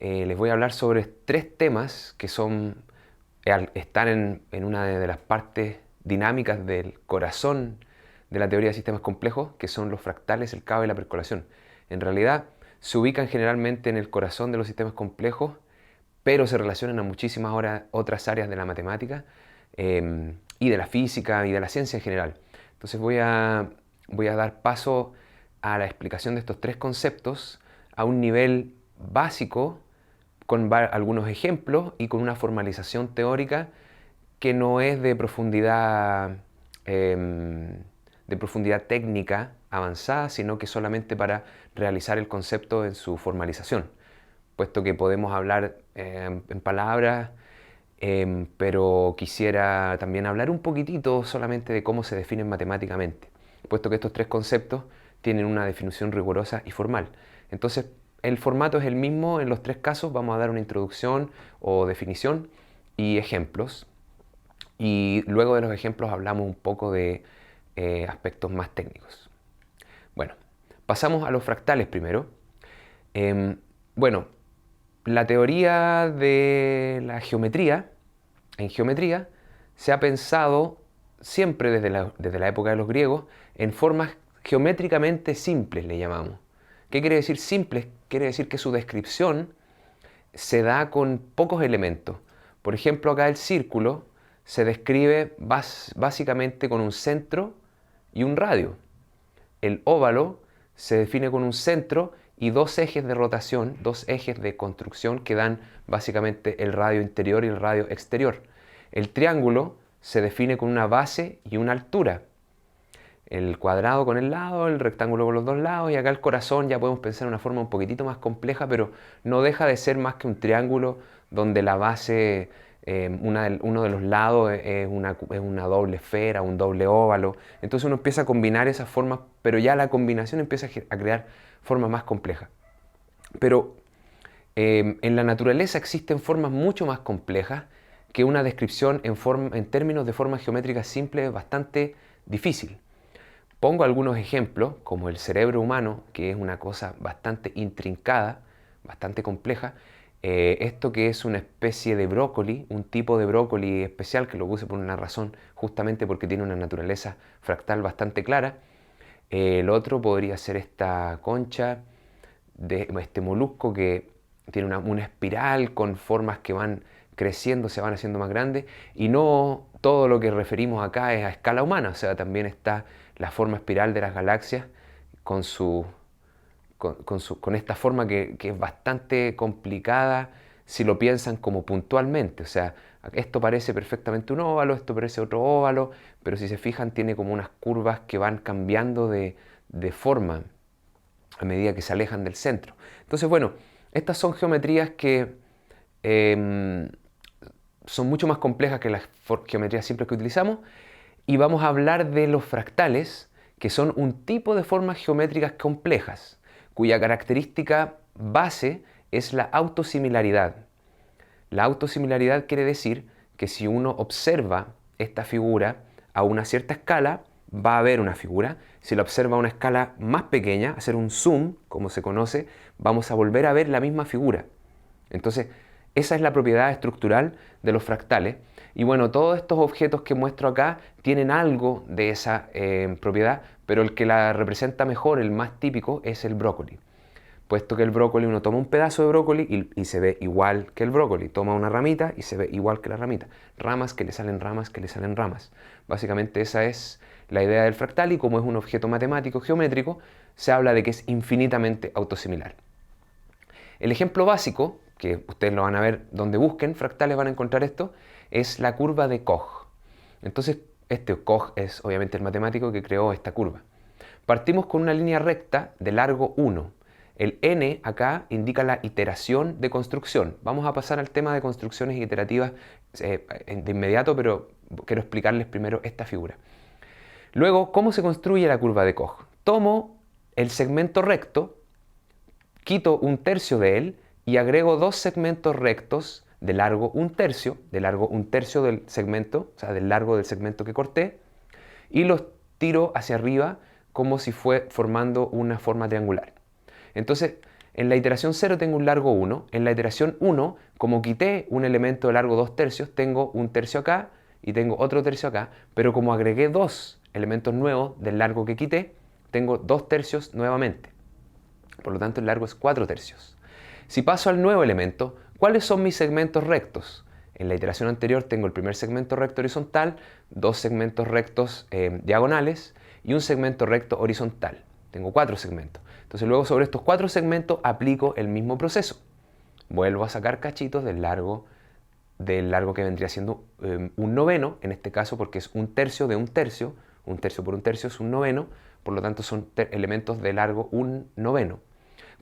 les voy a hablar sobre tres temas que están en una de las partes dinámicas del corazón de la teoría de sistemas complejos, que son los fractales, el Cabo y la percolación. En realidad se ubican generalmente en el corazón de los sistemas complejos, pero se relacionan a muchísimas otras áreas de la matemática y de la física y de la ciencia en general. Entonces voy a dar paso a la explicación de estos tres conceptos a un nivel básico, con algunos ejemplos y con una formalización teórica que no es de profundidad técnica avanzada, sino que solamente para realizar el concepto en su formalización, puesto que podemos hablar en palabras, pero quisiera también hablar un poquitito solamente de cómo se definen matemáticamente, puesto que estos tres conceptos tienen una definición rigurosa y formal. Entonces, el formato es el mismo en los tres casos. Vamos a dar una introducción o definición y ejemplos. Y luego de los ejemplos hablamos un poco de aspectos más técnicos. Bueno, pasamos a los fractales primero. Bueno, la teoría de la geometría, en geometría, se ha pensado siempre desde la época de los griegos en formas geométricamente simples, le llamamos. ¿Qué quiere decir simples? Quiere decir que su descripción se da con pocos elementos. Por ejemplo, acá el círculo se describe básicamente con un centro y un radio. El óvalo se define con un centro y dos ejes de rotación, dos ejes de construcción que dan básicamente el radio interior y el radio exterior. El triángulo se define con una base y una altura. El cuadrado con el lado, el rectángulo con los dos lados, y acá el corazón ya podemos pensar en una forma un poquitito más compleja, pero no deja de ser más que un triángulo donde la base, uno de los lados es una doble esfera, un doble óvalo. Entonces uno empieza a combinar esas formas, pero ya la combinación empieza a crear formas más complejas. Pero en la naturaleza existen formas mucho más complejas que una descripción en términos de formas geométricas simples es bastante difícil. Pongo algunos ejemplos, como el cerebro humano, que es una cosa bastante intrincada, bastante compleja. Esto que es una especie de brócoli, un tipo de brócoli especial que lo puse por una razón, justamente porque tiene una naturaleza fractal bastante clara. El otro podría ser esta concha, este molusco que tiene una espiral con formas que van creciendo, se van haciendo más grandes, y no todo lo que referimos acá es a escala humana, o sea, también está la forma espiral de las galaxias con esta forma que es bastante complicada si lo piensan como puntualmente. O sea, esto parece perfectamente un óvalo, esto parece otro óvalo, pero si se fijan tiene como unas curvas que van cambiando de forma a medida que se alejan del centro. Entonces, bueno, estas son geometrías que son mucho más complejas que las geometrías simples que utilizamos, y vamos a hablar de los fractales, que son un tipo de formas geométricas complejas, cuya característica base es la autosimilaridad. La autosimilaridad quiere decir que si uno observa esta figura a una cierta escala, va a haber una figura. Si la observa a una escala más pequeña, hacer un zoom, como se conoce, vamos a volver a ver la misma figura. Entonces, esa es la propiedad estructural de los fractales. Y bueno, todos estos objetos que muestro acá tienen algo de esa propiedad, pero el que la representa mejor, el más típico, es el brócoli. Puesto que el brócoli, uno toma un pedazo de brócoli y se ve igual que el brócoli. Toma una ramita y se ve igual que la ramita. Ramas que le salen ramas que le salen ramas. Básicamente esa es la idea del fractal, y como es un objeto matemático geométrico, se habla de que es infinitamente autosimilar. El ejemplo básico, que ustedes lo van a ver donde busquen fractales, van a encontrar esto, es la curva de Koch. Entonces, Koch es obviamente el matemático que creó esta curva. Partimos con una línea recta de largo 1. El n acá indica la iteración de construcción. Vamos a pasar al tema de construcciones iterativas de inmediato, pero quiero explicarles primero esta figura. Luego, ¿cómo se construye la curva de Koch? Tomo el segmento recto, quito un tercio de él y agrego dos segmentos rectos de largo un tercio del segmento, o sea, del largo del segmento que corté, y los tiro hacia arriba como si fue formando una forma triangular. Entonces, En la iteración 0 tengo un largo 1. En la iteración 1, como quité un elemento de largo 2 tercios, tengo un tercio acá y tengo otro tercio acá. Pero como agregué dos elementos nuevos del largo que quité, tengo 2 tercios nuevamente. Por lo tanto, el largo es 4 tercios. Si paso al nuevo elemento, ¿cuáles son mis segmentos rectos? En la iteración anterior tengo el primer segmento recto horizontal, dos segmentos rectos diagonales y un segmento recto horizontal. Tengo 4 segmentos. Entonces luego sobre estos 4 segmentos aplico el mismo proceso. Vuelvo a sacar cachitos del largo que vendría siendo un noveno, en este caso porque es un tercio de un tercio por un tercio es un noveno, por lo tanto son elementos de largo un noveno.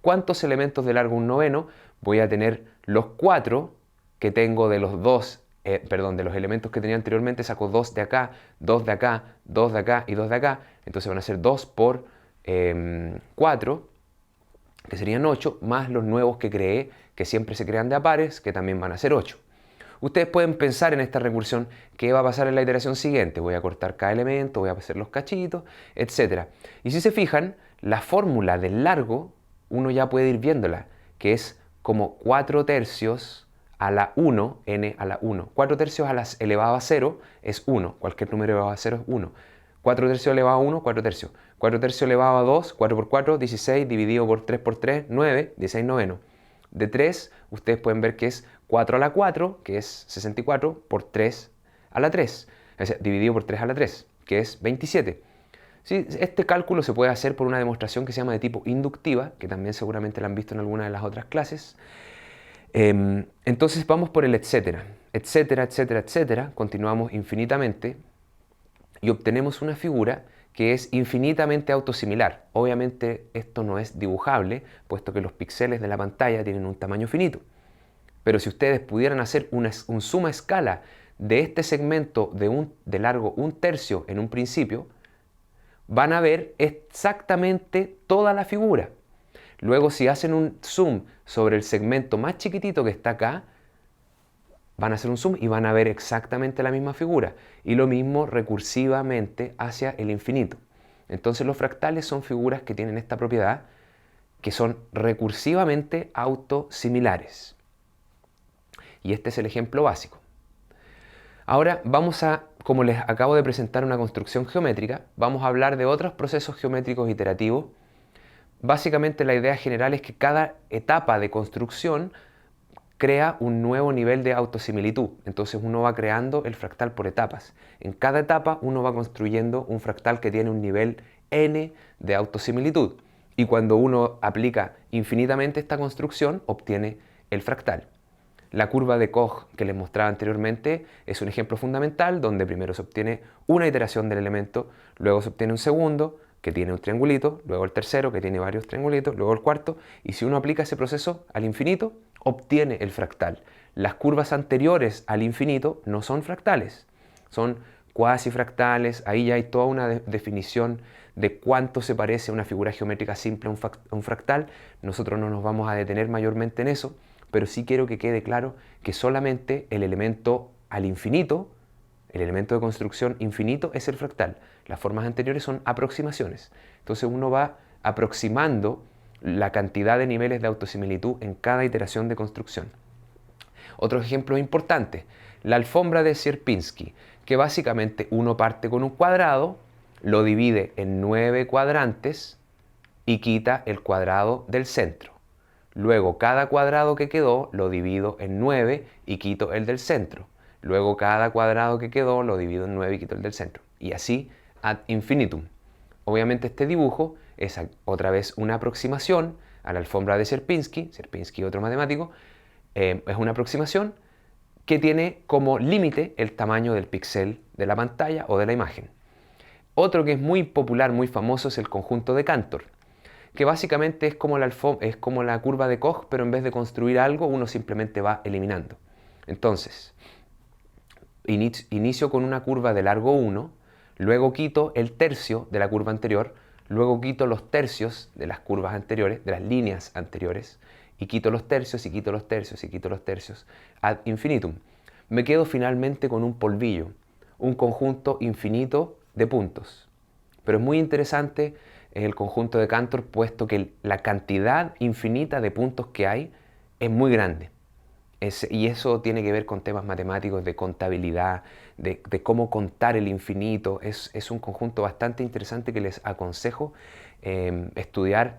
¿Cuántos elementos de largo un noveno? Voy a tener los 4 que tengo de los de los elementos que tenía anteriormente, saco 2 de acá, 2 de acá, 2 de acá y 2 de acá, entonces van a ser 2 por 4, que serían 8, más los nuevos que creé, que siempre se crean de a pares, que también van a ser 8. Ustedes pueden pensar en esta recursión, ¿qué va a pasar en la iteración siguiente? Voy a cortar cada elemento, voy a hacer los cachitos, etc. Y si se fijan, la fórmula del largo, uno ya puede ir viéndola, que es como 4 tercios a la 1, n a la 1. 4 tercios a la elevado a 0 es 1, cualquier número elevado a 0 es 1. 4 tercios elevado a 1, 4 tercios. 4 tercios elevado a 2, 4 por 4, 16, dividido por 3 por 3, 9, 16 noveno. De 3, ustedes pueden ver que es 4 a la 4, que es 64, por 3 a la 3. O sea, dividido por 3 a la 3, que es 27. Sí, este cálculo se puede hacer por una demostración que se llama de tipo inductiva, que también seguramente la han visto en alguna de las otras clases. Entonces vamos por el etcétera, etcétera, etcétera, etcétera. Continuamos infinitamente y obtenemos una figura que es infinitamente autosimilar. Obviamente esto no es dibujable, puesto que los píxeles de la pantalla tienen un tamaño finito. Pero si ustedes pudieran hacer un suma escala de este segmento de largo un tercio en un principio, van a ver exactamente toda la figura. Luego, si hacen un zoom sobre el segmento más chiquitito que está acá, van a hacer un zoom y van a ver exactamente la misma figura. Y lo mismo recursivamente hacia el infinito. Entonces los fractales son figuras que tienen esta propiedad, que son recursivamente autosimilares. Y este es el ejemplo básico. Ahora vamos a, como les acabo de presentar una construcción geométrica, vamos a hablar de otros procesos geométricos iterativos. Básicamente la idea general es que cada etapa de construcción crea un nuevo nivel de autosimilitud. Entonces uno va creando el fractal por etapas. En cada etapa uno va construyendo un fractal que tiene un nivel n de autosimilitud. Y cuando uno aplica infinitamente esta construcción, obtiene el fractal. La curva de Koch que les mostraba anteriormente es un ejemplo fundamental donde primero se obtiene una iteración del elemento, luego se obtiene un segundo que tiene un triangulito, luego el tercero que tiene varios triangulitos, luego el cuarto, y si uno aplica ese proceso al infinito, obtiene el fractal. Las curvas anteriores al infinito no son fractales, son cuasi fractales. Ahí ya hay toda una definición de cuánto se parece una figura geométrica simple a un fractal. Nosotros no nos vamos a detener mayormente en eso, pero sí quiero que quede claro que solamente el elemento al infinito, el elemento de construcción infinito es el fractal. Las formas anteriores son aproximaciones. Entonces uno va aproximando la cantidad de niveles de autosimilitud en cada iteración de construcción. Otro ejemplo importante, la alfombra de Sierpinski, que básicamente uno parte con un cuadrado, lo divide en 9 cuadrantes y quita el cuadrado del centro. Luego cada cuadrado que quedó lo divido en 9 y quito el del centro. Luego cada cuadrado que quedó lo divido en 9 y quito el del centro. Y así ad infinitum. Obviamente este dibujo es otra vez una aproximación a la alfombra de Sierpinski, Sierpinski otro matemático, es una aproximación que tiene como límite el tamaño del píxel de la pantalla o de la imagen. Otro que es muy popular, muy famoso, es el conjunto de Cantor, que básicamente es como la curva de Koch, pero en vez de construir algo, uno simplemente va eliminando. Entonces, inicio con una curva de largo 1, luego quito el tercio de la curva anterior, luego quito los tercios de las curvas anteriores, de las líneas anteriores, y quito los tercios, y quito los tercios, y quito los tercios, ad infinitum. Me quedo finalmente con un polvillo, un conjunto infinito de puntos. Pero es muy interesante es el conjunto de Cantor, puesto que la cantidad infinita de puntos que hay es muy grande. Y eso tiene que ver con temas matemáticos, de contabilidad, de cómo contar el infinito. Es un conjunto bastante interesante que les aconsejo estudiar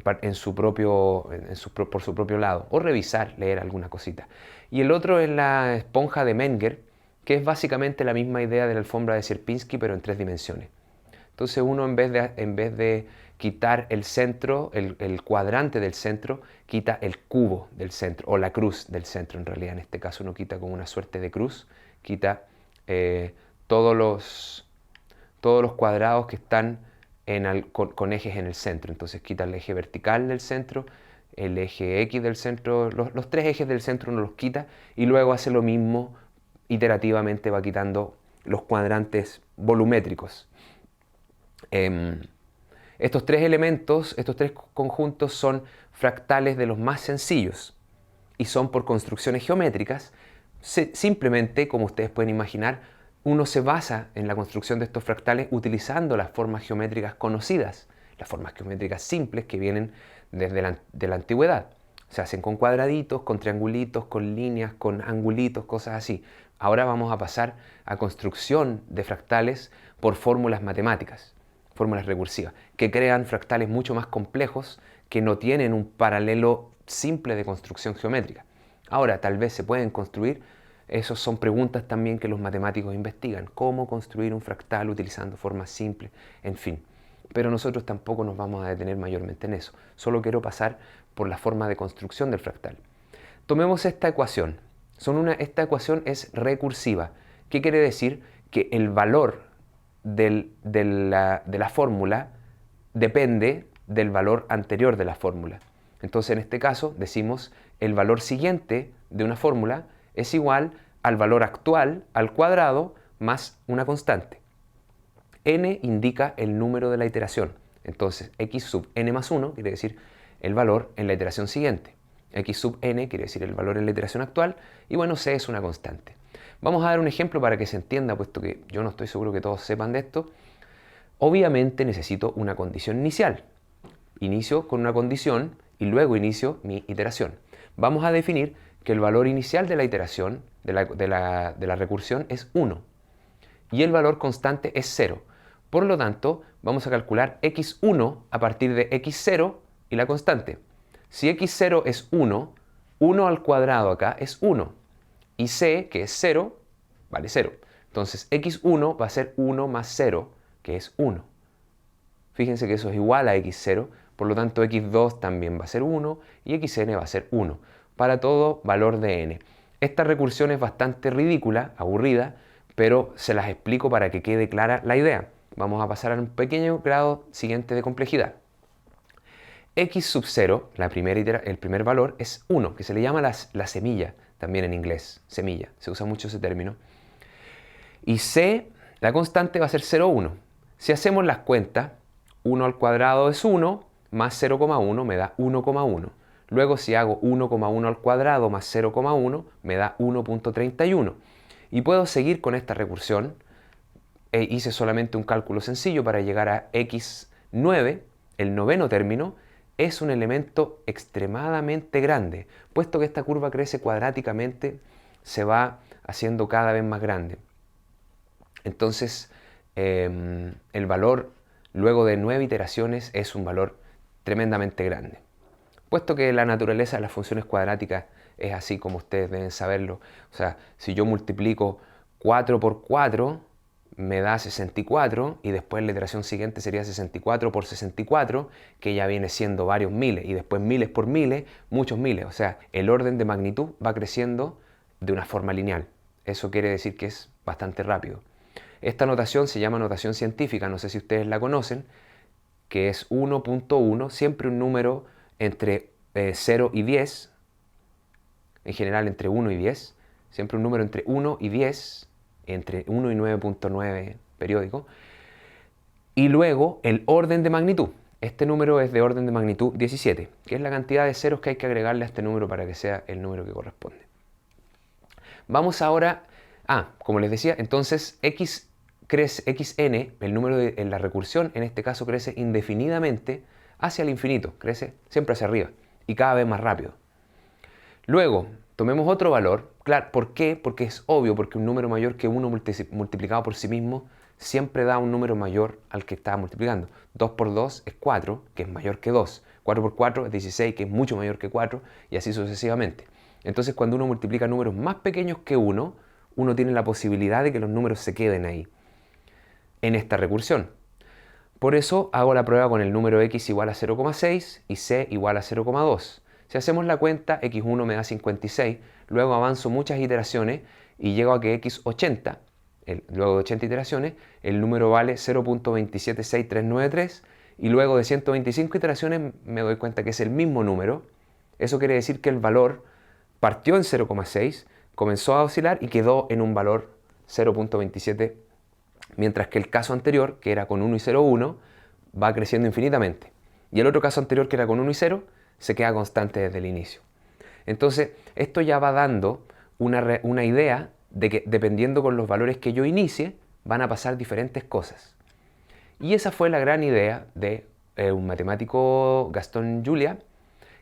por su propio lado, o revisar, leer alguna cosita. Y el otro es la esponja de Menger, que es básicamente la misma idea de la alfombra de Sierpinski, pero en 3 dimensiones. Entonces uno en vez de quitar el centro, el cuadrante del centro, quita el cubo del centro, o la cruz del centro en realidad. En este caso uno quita como una suerte de cruz, quita todos los cuadrados que están con ejes en el centro. Entonces quita el eje vertical del centro, el eje X del centro, los 3 ejes del centro uno los quita y luego hace lo mismo iterativamente, va quitando los cuadrantes volumétricos. Estos 3 elementos, estos 3 conjuntos son fractales de los más sencillos y son por construcciones geométricas. Simplemente, como ustedes pueden imaginar, uno se basa en la construcción de estos fractales utilizando las formas geométricas conocidas, las formas geométricas simples que vienen desde la antigüedad. Se hacen con cuadraditos, con triangulitos, con líneas, con angulitos, cosas así. Ahora vamos a pasar a construcción de fractales por fórmulas matemáticas, fórmulas recursivas, que crean fractales mucho más complejos que no tienen un paralelo simple de construcción geométrica. Ahora, tal vez se pueden construir, esas son preguntas también que los matemáticos investigan, cómo construir un fractal utilizando formas simples, en fin. Pero nosotros tampoco nos vamos a detener mayormente en eso, solo quiero pasar por la forma de construcción del fractal. Tomemos esta ecuación. Esta ecuación es recursiva. ¿Qué quiere decir? Que el valor de la fórmula depende del valor anterior de la fórmula. Entonces, en este caso, decimos el valor siguiente de una fórmula es igual al valor actual al cuadrado más una constante. N indica el número de la iteración. Entonces, x sub n más 1 quiere decir el valor en la iteración siguiente. X sub n quiere decir el valor en la iteración actual. Y bueno, c es una constante. Vamos a dar un ejemplo para que se entienda, puesto que yo no estoy seguro que todos sepan de esto. Obviamente necesito una condición inicial. Inicio con una condición y luego inicio mi iteración. Vamos a definir que el valor inicial de la iteración, de la recursión, es 1. Y el valor constante es 0. Por lo tanto, vamos a calcular x1 a partir de x0 y la constante. Si x0 es 1, 1 al cuadrado acá es 1. Y c, que es 0, vale 0. Entonces x1 va a ser 1 más 0, que es 1. Fíjense que eso es igual a x0, por lo tanto x2 también va a ser 1 y xn va a ser 1, para todo valor de n. Esta recursión es bastante ridícula, aburrida, pero se las explico para que quede clara la idea. Vamos a pasar a un pequeño grado siguiente de complejidad. X sub 0, el primer valor, es 1, que se le llama la semilla, también en inglés, semilla, se usa mucho ese término. Y c, la constante, va a ser 0,1. Si hacemos las cuentas, 1 al cuadrado es 1, más 0,1 me da 1,1. Luego si hago 1,1 al cuadrado más 0,1 me da 1,31. Y puedo seguir con esta recursión. Hice solamente un cálculo sencillo para llegar a x9, el noveno término, es un elemento extremadamente grande. Puesto que esta curva crece cuadráticamente, se va haciendo cada vez más grande. Entonces, el valor luego de 9 iteraciones es un valor tremendamente grande. Puesto que la naturaleza de las funciones cuadráticas es así como ustedes deben saberlo. O sea, si yo multiplico 4 por 4, me da 64 y después la iteración siguiente sería 64 por 64, que ya viene siendo varios miles, y después miles por miles, muchos miles. O sea, el orden de magnitud va creciendo de una forma lineal. Eso quiere decir que es bastante rápido. Esta notación se llama notación científica, no sé si ustedes la conocen, que es 1.1, siempre un número entre 0 y 10, en general entre 1 y 10, siempre un número entre 1 y 10, entre 1 y 9.9 periódico, y luego el orden de magnitud. Este número es de orden de magnitud 17, que es la cantidad de ceros que hay que agregarle a este número para que sea el número que corresponde. Vamos ahora, como les decía, entonces x crece xn, el número en la recursión en este caso crece indefinidamente hacia el infinito, crece siempre hacia arriba y cada vez más rápido. Luego, tomemos otro valor. Claro, ¿por qué? Porque es obvio, porque un número mayor que 1 multiplicado por sí mismo siempre da un número mayor al que está multiplicando. 2 por 2 es 4, que es mayor que 2. 4 por 4 es 16, que es mucho mayor que 4, y así sucesivamente. Entonces, cuando uno multiplica números más pequeños que 1, uno tiene la posibilidad de que los números se queden ahí, en esta recursión. Por eso hago la prueba con el número x igual a 0,6 y c igual a 0,2. Si hacemos la cuenta, x1 me da 56, luego avanzo muchas iteraciones y llego a que x80, luego de 80 iteraciones, el número vale 0.276393 y luego de 125 iteraciones me doy cuenta que es el mismo número. Eso quiere decir que el valor partió en 0,6, comenzó a oscilar y quedó en un valor 0.27, mientras que el caso anterior, que era con 1 y 0,1, va creciendo infinitamente. Y el otro caso anterior, que era con 1 y 0, se queda constante desde el inicio. Entonces, esto ya va dando una idea de que dependiendo con los valores que yo inicie, van a pasar diferentes cosas. Y esa fue la gran idea de un matemático, Gaston Julia,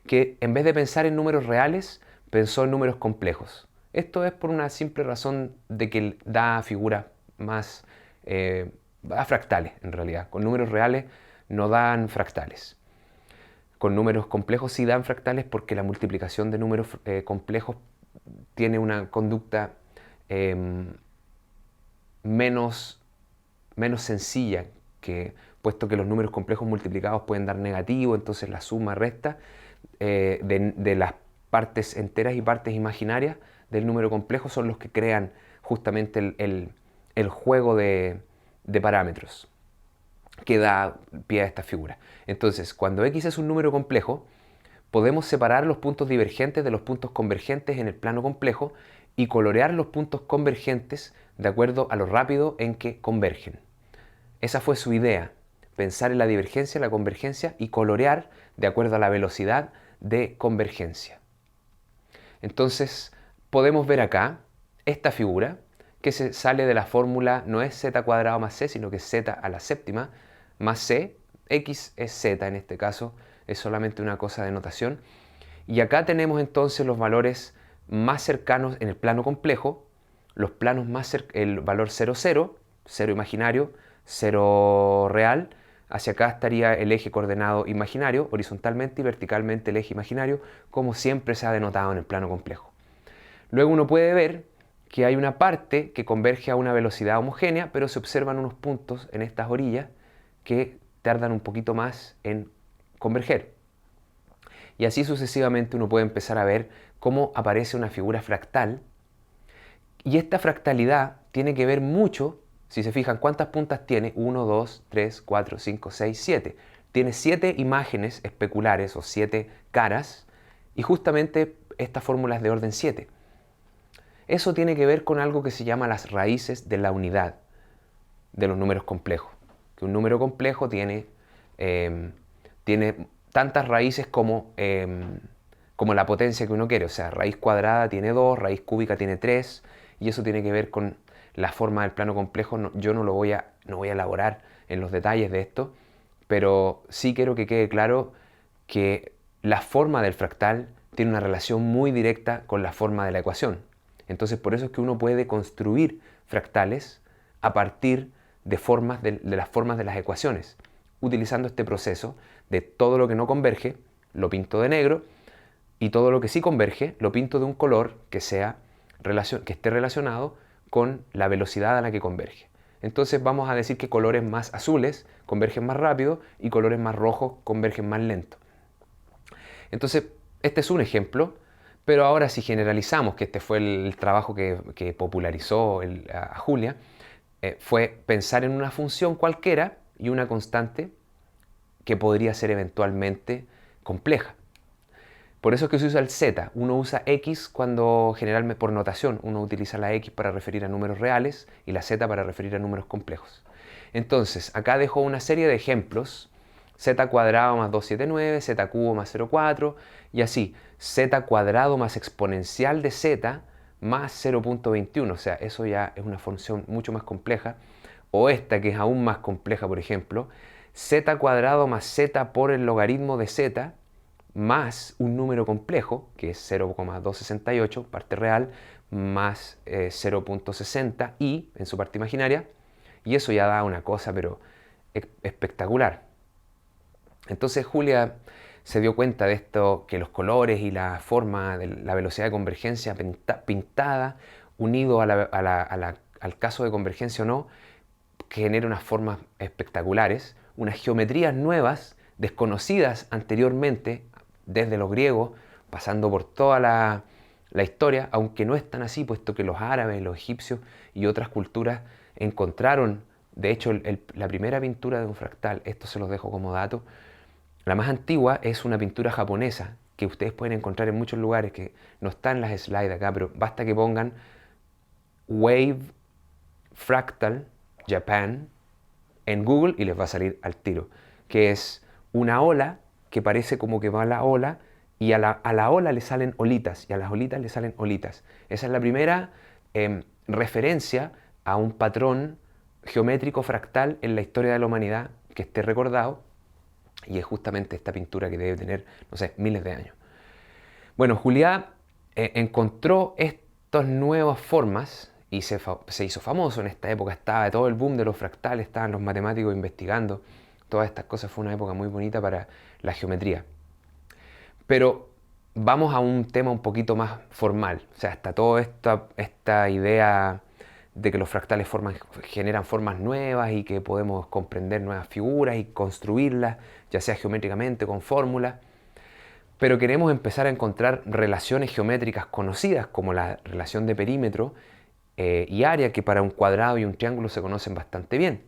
que en vez de pensar en números reales, pensó en números complejos. Esto es por una simple razón de que da figuras más da fractales en realidad. Con números reales no dan fractales. Con números complejos sí dan fractales porque la multiplicación de números complejos tiene una conducta menos sencilla, puesto que los números complejos multiplicados pueden dar negativo, entonces la suma resta de las partes enteras y partes imaginarias del número complejo son los que crean justamente el juego de parámetros que da pie a esta figura. Entonces, cuando x es un número complejo, podemos separar los puntos divergentes de los puntos convergentes en el plano complejo y colorear los puntos convergentes de acuerdo a lo rápido en que convergen. Esa fue su idea, pensar en la divergencia, la convergencia y colorear de acuerdo a la velocidad de convergencia. Entonces, podemos ver acá esta figura que se sale de la fórmula, no es z cuadrado más c, sino que es z a la séptima más c, x es z en este caso, es solamente una cosa de notación. Y acá tenemos entonces los valores más cercanos en el plano complejo, los planos más el valor 0, 0, 0 imaginario, 0 real. Hacia acá estaría el eje coordenado imaginario, horizontalmente y verticalmente el eje imaginario, como siempre se ha denotado en el plano complejo. Luego uno puede ver que hay una parte que converge a una velocidad homogénea, pero se observan unos puntos en estas orillas que tardan un poquito más en converger. Y así sucesivamente uno puede empezar a ver cómo aparece una figura fractal. Y esta fractalidad tiene que ver mucho, si se fijan, ¿cuántas puntas tiene? 1, 2, 3, 4, 5, 6, 7. Tiene 7 imágenes especulares o 7 caras, y justamente esta fórmula es de orden 7. Eso tiene que ver con algo que se llama las raíces de la unidad de los números complejos. Que un número complejo tiene tantas raíces como la potencia que uno quiere. O sea, raíz cuadrada tiene 2, raíz cúbica tiene 3, y eso tiene que ver con la forma del plano complejo. Yo no voy a elaborar en los detalles de esto, pero sí quiero que quede claro que la forma del fractal tiene una relación muy directa con la forma de la ecuación. Entonces, por eso es que uno puede construir fractales a partir de las formas de las ecuaciones, utilizando este proceso de todo lo que no converge, lo pinto de negro, y todo lo que sí converge, lo pinto de un color que esté relacionado con la velocidad a la que converge. Entonces vamos a decir que colores más azules convergen más rápido y colores más rojos convergen más lento. Entonces, este es un ejemplo. Pero ahora si generalizamos, que este fue el trabajo que popularizó a Julia, fue pensar en una función cualquiera y una constante que podría ser eventualmente compleja. Por eso es que se usa el z. Uno usa x cuando generalmente por notación uno utiliza la x para referir a números reales y la z para referir a números complejos. Entonces, acá dejo una serie de ejemplos. Z cuadrado más 279, z cubo más 0,4 y así. Z cuadrado más exponencial de z más 0.21. O sea, eso ya es una función mucho más compleja. o esta que es aún más compleja, por ejemplo, z cuadrado más z por el logaritmo de z más un número complejo, que es 0,268, parte real, más 0,60 y en su parte imaginaria, y eso ya da una cosa, pero espectacular. Entonces Julia se dio cuenta de esto, que los colores y la forma de la velocidad de convergencia pintada, unido al caso de convergencia o no, que genera unas formas espectaculares, unas geometrías nuevas, desconocidas anteriormente, desde los griegos, pasando por toda la historia, aunque no es tan así, puesto que los árabes, los egipcios y otras culturas encontraron, de hecho, la primera pintura de un fractal, esto se los dejo como dato, la más antigua es una pintura japonesa que ustedes pueden encontrar en muchos lugares, que no están en las slides acá, pero basta que pongan Wave Fractal Japan en Google y les va a salir al tiro, que es una ola que parece como que va a la ola y a la ola le salen olitas y a las olitas le salen olitas. Esa es la primera referencia a un patrón geométrico fractal en la historia de la humanidad que esté recordado, y es justamente esta pintura que debe tener, no sé, miles de años. Bueno, Juliá encontró estas nuevas formas y se hizo famoso en esta época. Estaba todo el boom de los fractales, estaban los matemáticos investigando todas estas cosas. Fue una época muy bonita para la geometría. Pero vamos a un tema un poquito más formal. O sea, está toda esta idea de que los fractales generan formas nuevas y que podemos comprender nuevas figuras y construirlas, ya sea geométricamente, con fórmulas. Pero queremos empezar a encontrar relaciones geométricas conocidas, como la relación de perímetro y área, que para un cuadrado y un triángulo se conocen bastante bien.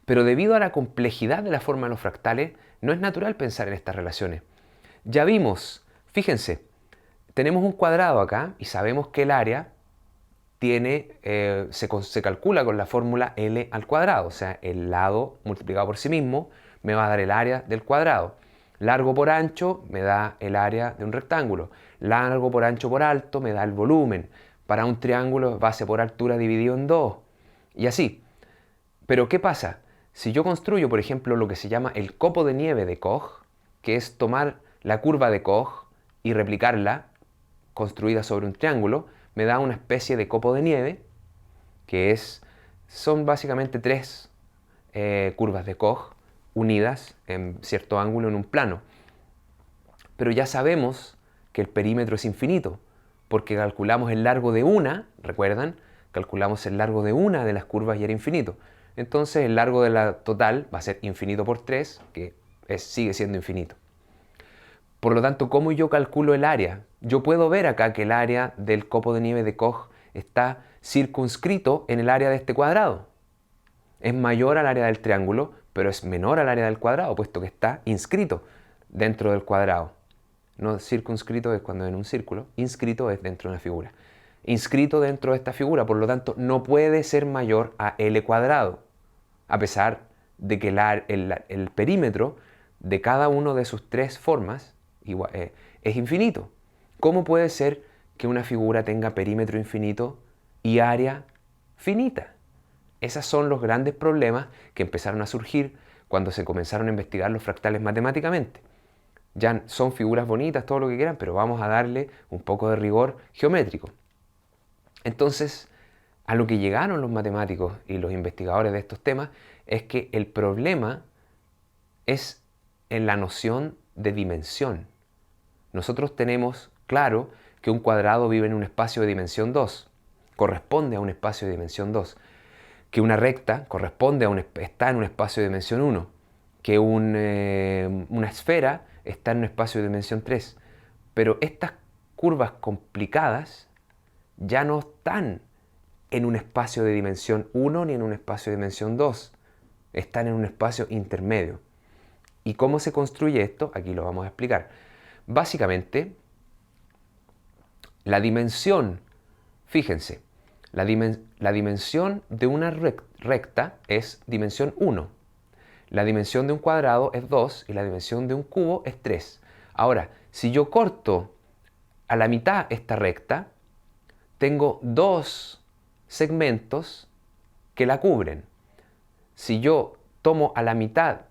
Pero debido a la complejidad de la forma de los fractales, no es natural pensar en estas relaciones. Ya vimos, fíjense, tenemos un cuadrado acá y sabemos que el área se calcula con la fórmula L al cuadrado, o sea, el lado multiplicado por sí mismo me va a dar el área del cuadrado. Largo por ancho me da el área de un rectángulo. Largo por ancho por alto me da el volumen. Para un triángulo, base por altura dividido en 2. Y así. Pero ¿qué pasa? Si yo construyo, por ejemplo, lo que se llama el copo de nieve de Koch, que es tomar la curva de Koch y replicarla, construida sobre un triángulo, me da una especie de copo de nieve, que son básicamente tres curvas de Koch unidas en cierto ángulo en un plano. Pero ya sabemos que el perímetro es infinito, porque calculamos el largo de una, ¿recuerdan? Calculamos el largo de una de las curvas y era infinito. Entonces el largo de la total va a ser infinito por 3, que sigue siendo infinito. Por lo tanto, ¿cómo yo calculo el área? Yo puedo ver acá que el área del copo de nieve de Koch está circunscrito en el área de este cuadrado. Es mayor al área del triángulo, pero es menor al área del cuadrado, puesto que está inscrito dentro del cuadrado. No circunscrito es cuando en un círculo, inscrito es dentro de una figura. Inscrito dentro de esta figura, por lo tanto, no puede ser mayor a L cuadrado, a pesar de que el perímetro de cada una de sus tres formas es infinito. ¿Cómo puede ser que una figura tenga perímetro infinito y área finita? Esos son los grandes problemas que empezaron a surgir cuando se comenzaron a investigar los fractales matemáticamente. Ya son figuras bonitas, todo lo que quieran, pero vamos a darle un poco de rigor geométrico. Entonces, a lo que llegaron los matemáticos y los investigadores de estos temas es que el problema es en la noción de dimensión. Nosotros tenemos claro que un cuadrado vive en un espacio de dimensión 2, corresponde a un espacio de dimensión 2, que una recta está en un espacio de dimensión 1, que una esfera está en un espacio de dimensión 3. Pero estas curvas complicadas ya no están en un espacio de dimensión 1 ni en un espacio de dimensión 2. Están en un espacio intermedio. ¿Y cómo se construye esto? Aquí lo vamos a explicar. Básicamente, la dimensión, fíjense, la dimensión de una recta es dimensión 1. La dimensión de un cuadrado es 2 y la dimensión de un cubo es 3. Ahora, si yo corto a la mitad esta recta, tengo dos segmentos que la cubren. Si yo tomo a la mitad,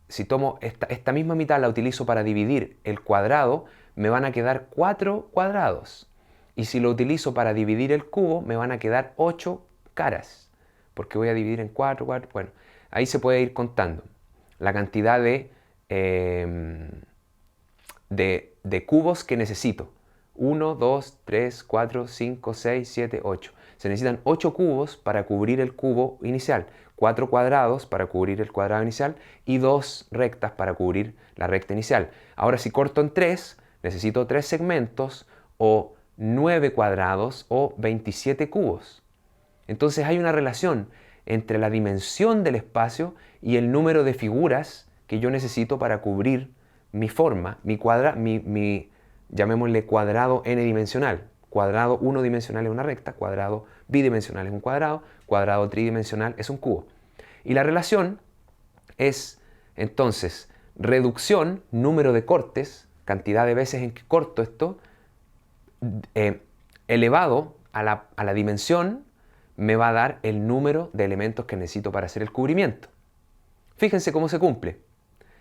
si tomo esta misma mitad la utilizo para dividir el cuadrado, me van a quedar 4 cuadrados. Y si lo utilizo para dividir el cubo, me van a quedar 8 caras. Porque voy a dividir en 4, 4. Bueno, ahí se puede ir contando la cantidad de cubos que necesito. 1, 2, 3, 4, 5, 6, 7, 8. Se necesitan 8 cubos para cubrir el cubo inicial, 4 cuadrados para cubrir el cuadrado inicial y 2 rectas para cubrir la recta inicial. Ahora si corto en 3, necesito 3 segmentos o 9 cuadrados o 27 cubos. Entonces hay una relación entre la dimensión del espacio y el número de figuras que yo necesito para cubrir mi forma, llamémosle cuadrado n-dimensional. Cuadrado unidimensional es una recta, cuadrado bidimensional es un cuadrado tridimensional es un cubo. Y la relación es entonces reducción, número de cortes, cantidad de veces en que corto esto, elevado a la dimensión, me va a dar el número de elementos que necesito para hacer el cubrimiento. Fíjense cómo se cumple.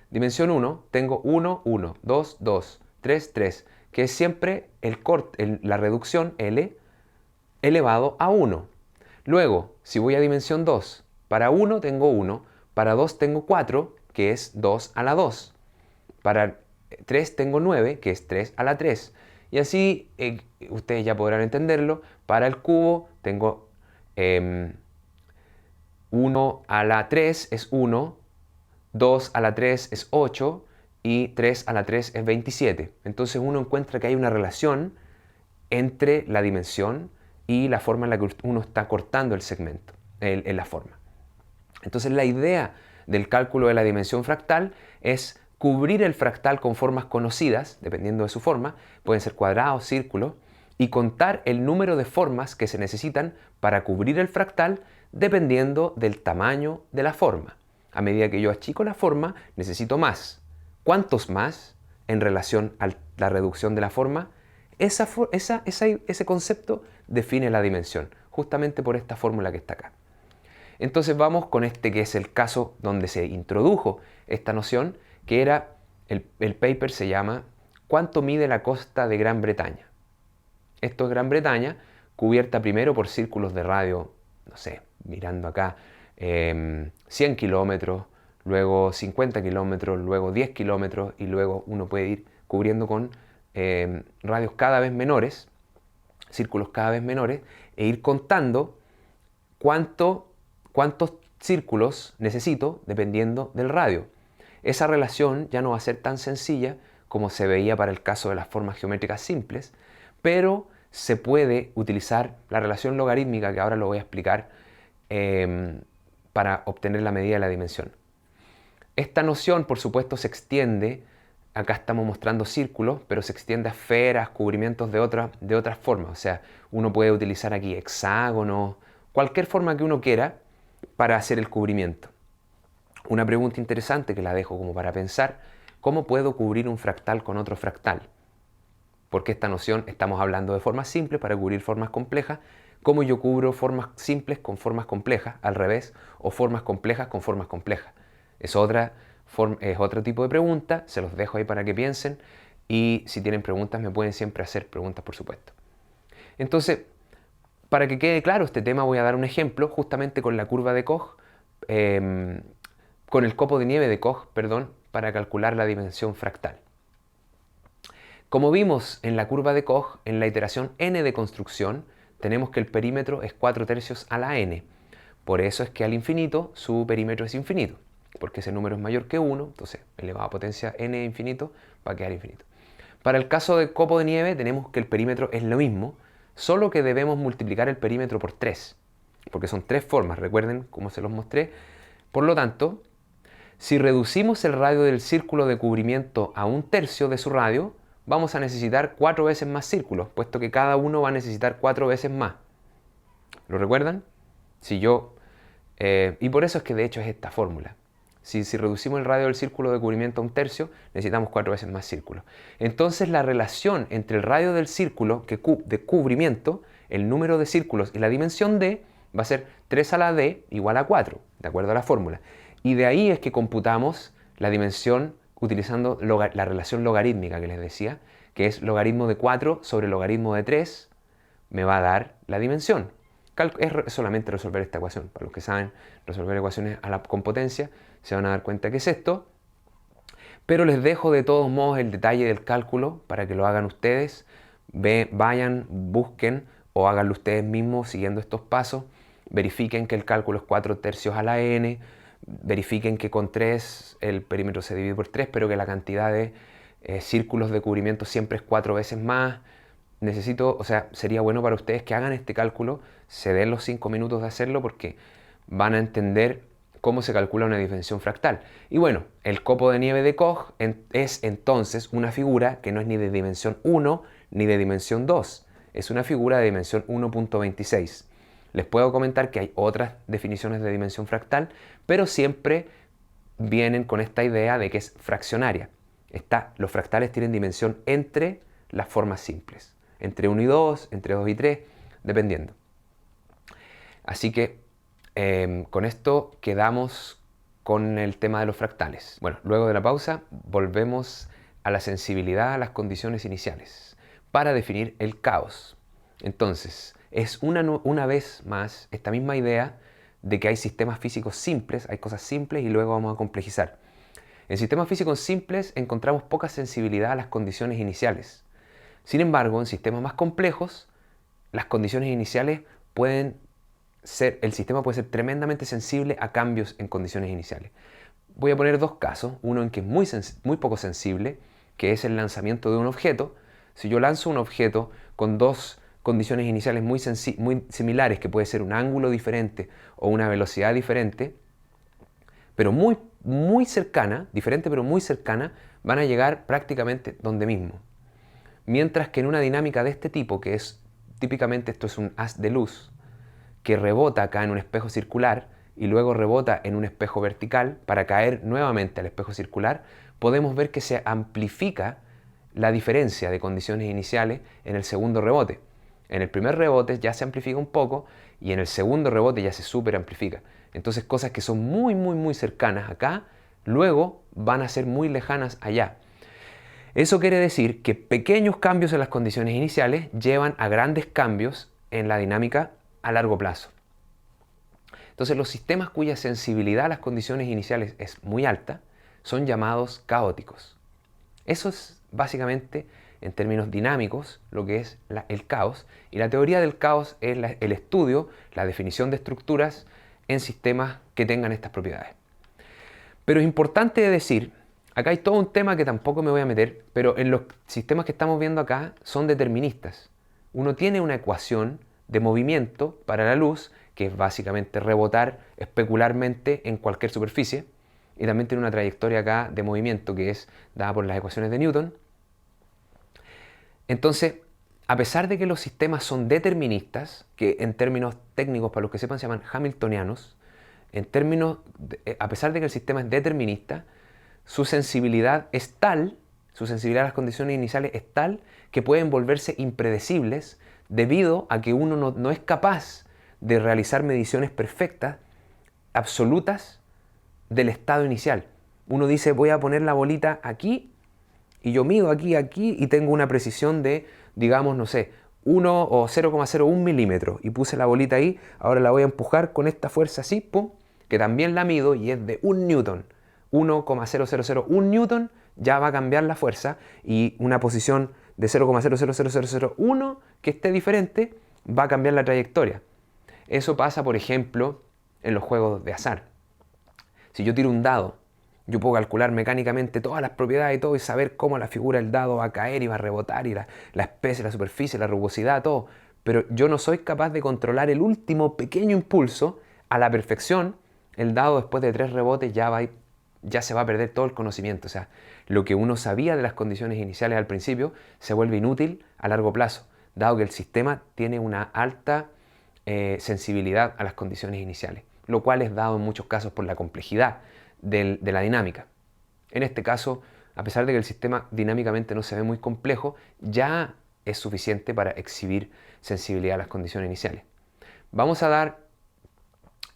Dimensión 1, tengo 1, 1, 2, 2, 3, 3, que es siempre la reducción L elevado a 1. Luego, si voy a dimensión 2, para 1 tengo 1, para 2 tengo 4, que es 2 a la 2. Para 3 tengo 9, que es 3 a la 3. Y así, ustedes ya podrán entenderlo, para el cubo tengo 1 a la 3 es 1, 2 a la 3 es 8 y 3 a la 3 es 27. Entonces uno encuentra que hay una relación entre la dimensión y la forma en la que uno está cortando el segmento, en la forma. Entonces la idea del cálculo de la dimensión fractal es cubrir el fractal con formas conocidas, dependiendo de su forma, pueden ser cuadrados, círculos, y contar el número de formas que se necesitan para cubrir el fractal dependiendo del tamaño de la forma. A medida que yo achico la forma, necesito más. ¿Cuántos más en relación a la reducción de la forma? Ese concepto define la dimensión, justamente por esta fórmula que está acá. Entonces vamos con este que es el caso donde se introdujo esta noción, que era, el paper se llama ¿Cuánto mide la costa de Gran Bretaña? Esto es Gran Bretaña, cubierta primero por círculos de radio, no sé, mirando acá, 100 kilómetros, luego 50 kilómetros, luego 10 kilómetros y luego uno puede ir cubriendo con radios cada vez menores, círculos cada vez menores, e ir contando cuántos círculos necesito dependiendo del radio. Esa relación ya no va a ser tan sencilla como se veía para el caso de las formas geométricas simples, pero se puede utilizar la relación logarítmica, que ahora lo voy a explicar, para obtener la medida de la dimensión. Esta noción, por supuesto, se extiende, acá estamos mostrando círculos, pero se extiende a esferas, cubrimientos de otras formas. O sea, uno puede utilizar aquí hexágonos, cualquier forma que uno quiera para hacer el cubrimiento. Una pregunta interesante que la dejo como para pensar: ¿cómo puedo cubrir un fractal con otro fractal? Porque esta noción estamos hablando de formas simples para cubrir formas complejas. ¿Cómo yo cubro formas simples con formas complejas? Al revés, o formas complejas con formas complejas. Es otro tipo de pregunta, se los dejo ahí para que piensen, y si tienen preguntas me pueden siempre hacer preguntas, por supuesto. Entonces, para que quede claro este tema, voy a dar un ejemplo justamente con la curva de Koch, con el copo de nieve de Koch, perdón, para calcular la dimensión fractal. Como vimos en la curva de Koch, en la iteración n de construcción, tenemos que el perímetro es 4/3 a la n. Por eso es que al infinito su perímetro es infinito, porque ese número es mayor que 1, entonces elevado a potencia n infinito va a quedar infinito. Para el caso del copo de nieve tenemos que el perímetro es lo mismo, solo que debemos multiplicar el perímetro por 3, porque son 3 formas, recuerden cómo se los mostré. Por lo tanto, si reducimos el radio del círculo de cubrimiento a 1/3 de su radio, vamos a necesitar 4 veces más círculos, puesto que cada uno va a necesitar 4 veces más. ¿Lo recuerdan? Y por eso es que de hecho es esta fórmula. Si reducimos el radio del círculo de cubrimiento a 1/3, necesitamos 4 veces más círculos. Entonces la relación entre el radio del círculo de cubrimiento, el número de círculos y la dimensión D va a ser 3 a la d igual a 4, de acuerdo a la fórmula. Y de ahí es que computamos la dimensión utilizando la relación logarítmica que les decía, que es logaritmo de 4 sobre logaritmo de 3, me va a dar la dimensión. Es solamente resolver esta ecuación. Para los que saben resolver ecuaciones con potencia, se van a dar cuenta que es esto. Pero les dejo de todos modos el detalle del cálculo para que lo hagan ustedes. Vayan, busquen o háganlo ustedes mismos siguiendo estos pasos. Verifiquen que el cálculo es 4/3 a la n. Verifiquen que con 3 el perímetro se divide por 3, pero que la cantidad de círculos de cubrimiento siempre es 4 veces más. Sería bueno para ustedes que hagan este cálculo, se den los 5 minutos de hacerlo porque van a entender cómo se calcula una dimensión fractal. Y bueno, el copo de nieve de Koch es entonces una figura que no es ni de dimensión 1 ni de dimensión 2, es una figura de dimensión 1.26. Les puedo comentar que hay otras definiciones de dimensión fractal, pero siempre vienen con esta idea de que es fraccionaria. Los fractales tienen dimensión entre las formas simples, entre 1 y 2, entre 2 y 3, dependiendo. Así que con esto quedamos con el tema de los fractales. Bueno, luego de la pausa volvemos a la sensibilidad a las condiciones iniciales para definir el caos. Entonces, es una vez más esta misma idea de que hay sistemas físicos simples, hay cosas simples y luego vamos a complejizar. En sistemas físicos simples encontramos poca sensibilidad a las condiciones iniciales. Sin embargo, en sistemas más complejos, las condiciones iniciales el sistema puede ser tremendamente sensible a cambios en condiciones iniciales. Voy a poner dos casos, uno en que es muy poco sensible, que es el lanzamiento de un objeto. Si yo lanzo un objeto con dos condiciones iniciales muy similares, que puede ser un ángulo diferente o una velocidad diferente, pero muy cercana, diferente pero muy cercana, van a llegar prácticamente donde mismo. Mientras que en una dinámica de este tipo, que es típicamente esto es un haz de luz, que rebota acá en un espejo circular y luego rebota en un espejo vertical para caer nuevamente al espejo circular, podemos ver que se amplifica la diferencia de condiciones iniciales en el segundo rebote. En el primer rebote ya se amplifica un poco y en el segundo rebote ya se super amplifica. Entonces cosas que son muy cercanas acá, luego van a ser muy lejanas allá. Eso quiere decir que pequeños cambios en las condiciones iniciales llevan a grandes cambios en la dinámica a largo plazo. Entonces los sistemas cuya sensibilidad a las condiciones iniciales es muy alta son llamados caóticos. Eso es básicamente, en términos dinámicos, lo que es el caos. Y la teoría del caos es el estudio, la definición de estructuras en sistemas que tengan estas propiedades. Pero es importante decir, acá hay todo un tema que tampoco me voy a meter, pero en los sistemas que estamos viendo acá son deterministas. Uno tiene una ecuación de movimiento para la luz, que es básicamente rebotar especularmente en cualquier superficie, y también tiene una trayectoria acá de movimiento que es dada por las ecuaciones de Newton. Entonces, a pesar de que los sistemas son deterministas, que en términos técnicos, para los que sepan, se llaman hamiltonianos, a pesar de que el sistema es determinista, su sensibilidad a las condiciones iniciales es tal que pueden volverse impredecibles debido a que uno no es capaz de realizar mediciones perfectas, absolutas, del estado inicial. Uno dice, voy a poner la bolita aquí, y yo mido aquí, y tengo una precisión de, digamos, no sé, 1 o 0,01 milímetros, y puse la bolita ahí, ahora la voy a empujar con esta fuerza así, pum, que también la mido, y es de 1 newton. 1,0001 newton ya va a cambiar la fuerza, y una posición de 0,000001 que esté diferente va a cambiar la trayectoria. Eso pasa, por ejemplo, en los juegos de azar. Si yo tiro un dado, yo puedo calcular mecánicamente todas las propiedades y todo y saber cómo la figura del dado va a caer y va a rebotar y la especie, la superficie, la rugosidad, todo. Pero yo no soy capaz de controlar el último pequeño impulso a la perfección. El dado después de 3 rebotes ya se va a perder todo el conocimiento. O sea, lo que uno sabía de las condiciones iniciales al principio se vuelve inútil a largo plazo, dado que el sistema tiene una alta sensibilidad a las condiciones iniciales, lo cual es dado en muchos casos por la complejidad de la dinámica. En este caso, a pesar de que el sistema dinámicamente no se ve muy complejo, ya es suficiente para exhibir sensibilidad a las condiciones iniciales. Vamos a dar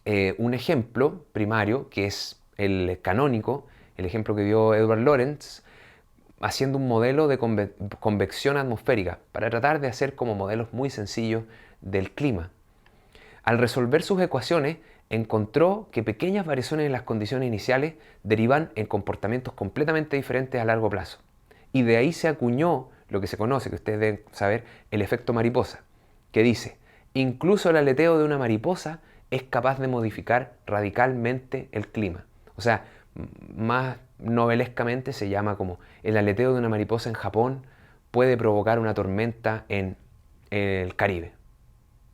un ejemplo primario, que es el canónico, el ejemplo que dio Edward Lorenz, haciendo un modelo de convección atmosférica, para tratar de hacer como modelos muy sencillos del clima. Al resolver sus ecuaciones, encontró que pequeñas variaciones en las condiciones iniciales derivan en comportamientos completamente diferentes a largo plazo. Y de ahí se acuñó lo que se conoce, que ustedes deben saber, el efecto mariposa, que dice, incluso el aleteo de una mariposa es capaz de modificar radicalmente el clima. O sea, más novelescamente se llama como el aleteo de una mariposa en Japón puede provocar una tormenta en el Caribe,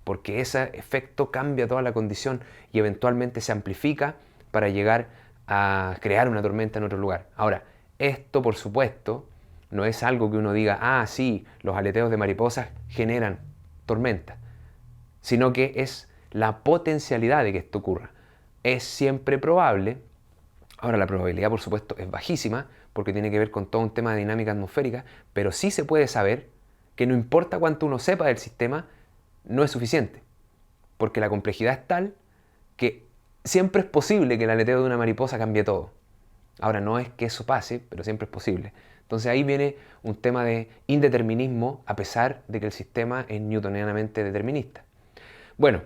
porque ese efecto cambia toda la condición y eventualmente se amplifica para llegar a crear una tormenta en otro lugar. Ahora, esto por supuesto no es algo que uno diga, ah, sí, los aleteos de mariposas generan tormenta, sino que es la potencialidad de que esto ocurra. Es siempre probable. Ahora, la probabilidad, por supuesto, es bajísima porque tiene que ver con todo un tema de dinámica atmosférica, pero sí se puede saber que no importa cuánto uno sepa del sistema, no es suficiente, porque la complejidad es tal que siempre es posible que el aleteo de una mariposa cambie todo. Ahora, no es que eso pase, pero siempre es posible. Entonces ahí viene un tema de indeterminismo a pesar de que el sistema es newtonianamente determinista. Bueno,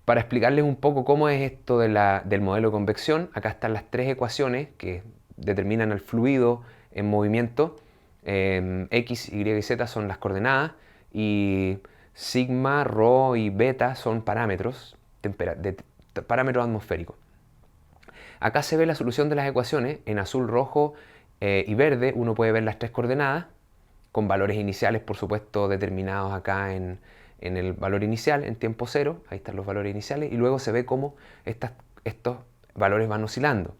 para explicarles un poco cómo es esto del modelo de convección, acá están las tres ecuaciones que determinan al fluido en movimiento. X, Y y Z son las coordenadas y sigma, rho y beta son parámetros, parámetros atmosféricos. Acá se ve la solución de las ecuaciones en azul, rojo y verde. Uno puede ver las tres coordenadas con valores iniciales, por supuesto, determinados acá en el valor inicial, en tiempo cero. Ahí están los valores iniciales y luego se ve cómo estos valores van oscilando.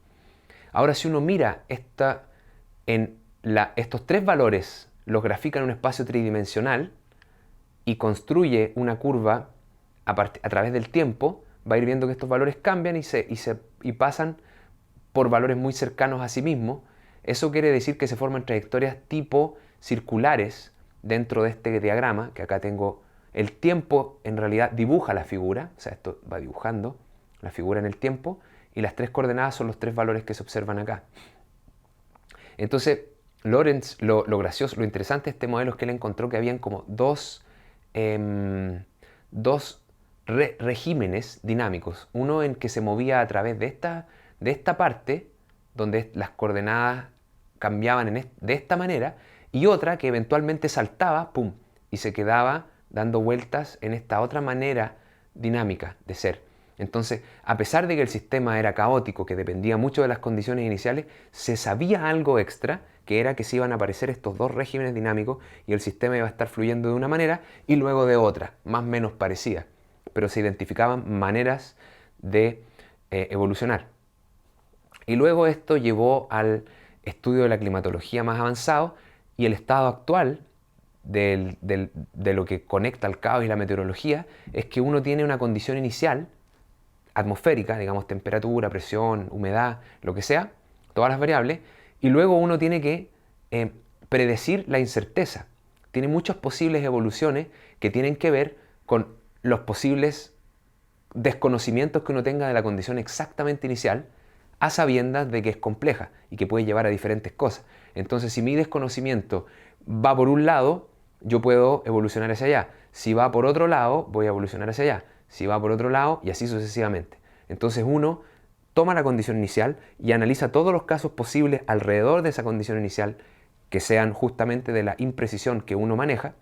Ahora, si uno mira estos tres valores, los grafica en un espacio tridimensional y construye una curva a través del tiempo, va a ir viendo que estos valores cambian y pasan por valores muy cercanos a sí mismos. Eso quiere decir que se forman trayectorias tipo circulares dentro de este diagrama, que acá tengo el tiempo, en realidad dibuja la figura, o sea, esto va dibujando la figura en el tiempo, y las tres coordenadas son los tres valores que se observan acá. Entonces, Lorenz, lo gracioso, lo interesante de este modelo es que él encontró que habían como dos regímenes dinámicos. Uno en que se movía a través de esta parte, donde las coordenadas cambiaban de esta manera, y otra que eventualmente saltaba, ¡pum!, y se quedaba dando vueltas en esta otra manera dinámica de ser. Entonces, a pesar de que el sistema era caótico, que dependía mucho de las condiciones iniciales, se sabía algo extra, que era que se iban a aparecer estos dos regímenes dinámicos y el sistema iba a estar fluyendo de una manera y luego de otra, más o menos parecida. Pero se identificaban maneras de evolucionar. Y luego esto llevó al estudio de la climatología más avanzado y el estado actual de lo que conecta al caos y la meteorología es que uno tiene una condición inicial atmosférica, digamos temperatura, presión, humedad, lo que sea, todas las variables, y luego uno tiene que predecir la incerteza. Tiene muchas posibles evoluciones que tienen que ver con los posibles desconocimientos que uno tenga de la condición exactamente inicial, a sabiendas de que es compleja y que puede llevar a diferentes cosas. Entonces, si mi desconocimiento va por un lado, yo puedo evolucionar hacia allá. Si va por otro lado, voy a evolucionar hacia allá. Si va por otro lado, y así sucesivamente. Entonces uno toma la condición inicial y analiza todos los casos posibles alrededor de esa condición inicial que sean justamente de la imprecisión que uno maneja,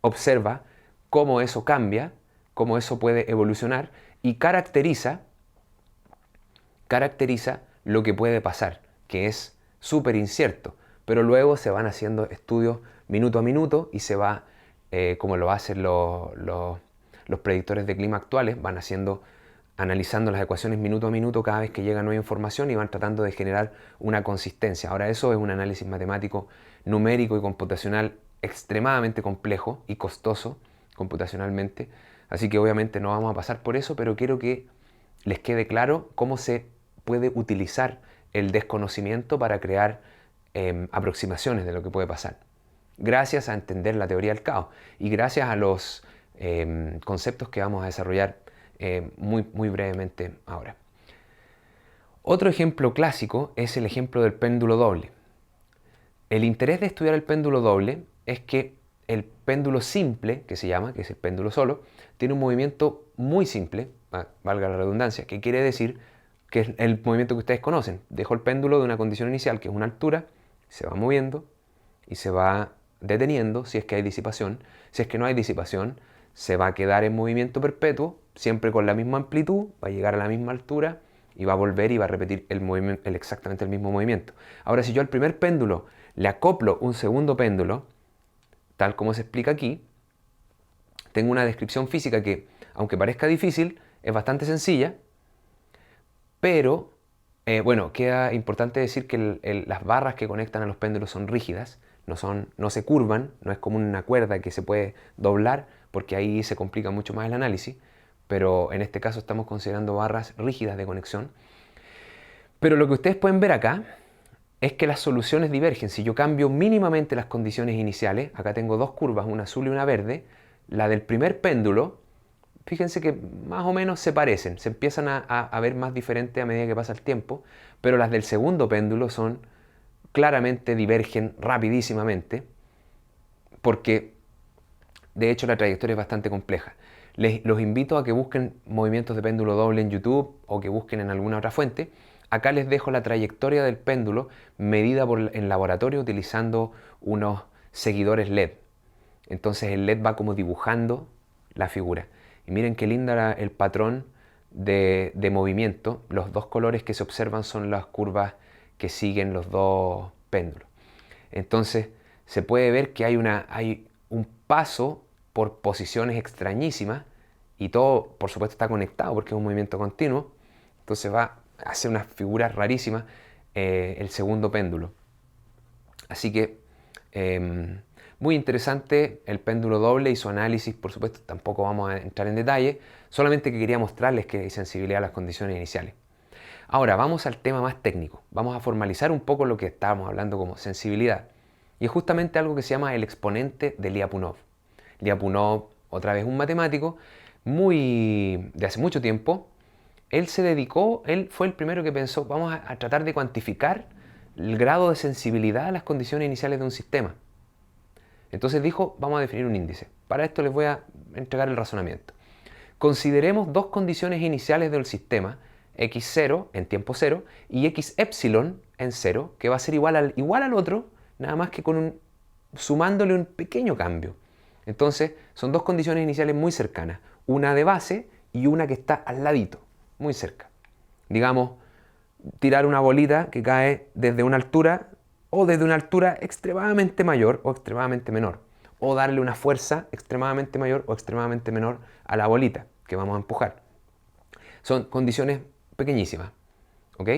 observa cómo eso cambia, cómo eso puede evolucionar y caracteriza lo que puede pasar, que es súper incierto, pero luego se van haciendo estudios minuto a minuto y se va, como lo hacen los predictores de clima actuales, van analizando las ecuaciones minuto a minuto cada vez que llega nueva información y van tratando de generar una consistencia. Ahora, eso es un análisis matemático, numérico y computacional extremadamente complejo y costoso computacionalmente, así que obviamente no vamos a pasar por eso, pero quiero que les quede claro cómo se puede utilizar el desconocimiento para crear aproximaciones de lo que puede pasar. Gracias a entender la teoría del caos y gracias a los conceptos que vamos a desarrollar muy brevemente ahora. Otro ejemplo clásico es el ejemplo del péndulo doble. El interés de estudiar el péndulo doble es que el péndulo simple, que se llama, que es el péndulo solo, tiene un movimiento muy simple, valga la redundancia, que quiere decir que es el movimiento que ustedes conocen. Dejo el péndulo de una condición inicial, que es una altura, se va moviendo y se va deteniendo si es que hay disipación. Si es que no hay disipación, se va a quedar en movimiento perpetuo, siempre con la misma amplitud, va a llegar a la misma altura y va a volver y va a repetir exactamente el mismo movimiento. Ahora, si yo al primer péndulo le acoplo un segundo péndulo, tal como se explica aquí, tengo una descripción física que, aunque parezca difícil, es bastante sencilla, pero, bueno, queda importante decir que las barras que conectan a los péndulos son rígidas, no se curvan, no es como una cuerda que se puede doblar, porque ahí se complica mucho más el análisis, pero en este caso estamos considerando barras rígidas de conexión. Pero lo que ustedes pueden ver acá es que las soluciones divergen. Si yo cambio mínimamente las condiciones iniciales, acá tengo dos curvas, una azul y una verde, la del primer péndulo, fíjense que más o menos se parecen, se empiezan a ver más diferentes a medida que pasa el tiempo, pero las del segundo péndulo claramente divergen rapidísimamente, porque de hecho la trayectoria es bastante compleja. Los invito a que busquen movimientos de péndulo doble en YouTube o que busquen en alguna otra fuente. Acá les dejo la trayectoria del péndulo medida en laboratorio utilizando unos seguidores LED. Entonces el LED va como dibujando la figura. Y miren qué linda el patrón de movimiento. Los dos colores que se observan son las curvas que siguen los dos péndulos. Entonces se puede ver que hay un paso por posiciones extrañísimas y todo, por supuesto, está conectado porque es un movimiento continuo. Entonces va a hacer unas figuras rarísimas el segundo péndulo. Así que muy interesante el péndulo doble y su análisis, por supuesto, tampoco vamos a entrar en detalle, solamente que quería mostrarles que hay sensibilidad a las condiciones iniciales. Ahora vamos al tema más técnico, vamos a formalizar un poco lo que estábamos hablando como sensibilidad. Y es justamente algo que se llama el exponente de Lyapunov. Lyapunov, otra vez un matemático, de hace mucho tiempo, él fue el primero que pensó, vamos a tratar de cuantificar el grado de sensibilidad a las condiciones iniciales de un sistema. Entonces dijo, vamos a definir un índice. Para esto les voy a entregar el razonamiento. Consideremos dos condiciones iniciales del sistema, x0 en tiempo 0 y x epsilon en 0, que va a ser igual al otro, nada más que sumándole un pequeño cambio. Entonces son dos condiciones iniciales muy cercanas, una de base y una que está al ladito, muy cerca. Digamos, tirar una bolita que cae desde una altura o desde una altura extremadamente mayor o extremadamente menor, o darle una fuerza extremadamente mayor o extremadamente menor a la bolita que vamos a empujar. Son condiciones pequeñísimas, ¿ok?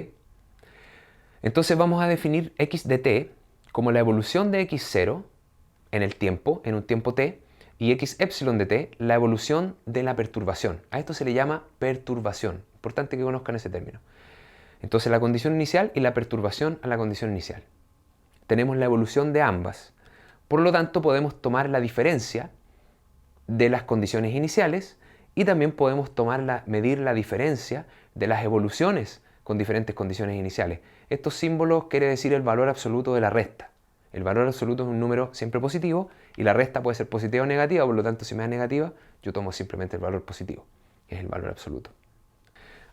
Entonces vamos a definir x de t como la evolución de x0 en el tiempo, en un tiempo t, y x epsilon de t, la evolución de la perturbación. A esto se le llama perturbación. Importante que conozcan ese término. Entonces la condición inicial y la perturbación a la condición inicial. Tenemos la evolución de ambas. Por lo tanto, podemos tomar la diferencia de las condiciones iniciales y también podemos medir la diferencia de las evoluciones con diferentes condiciones iniciales. Estos símbolos quiere decir el valor absoluto de la resta. El valor absoluto es un número siempre positivo y la resta puede ser positiva o negativa, por lo tanto, si me da negativa, yo tomo simplemente el valor positivo, que es el valor absoluto.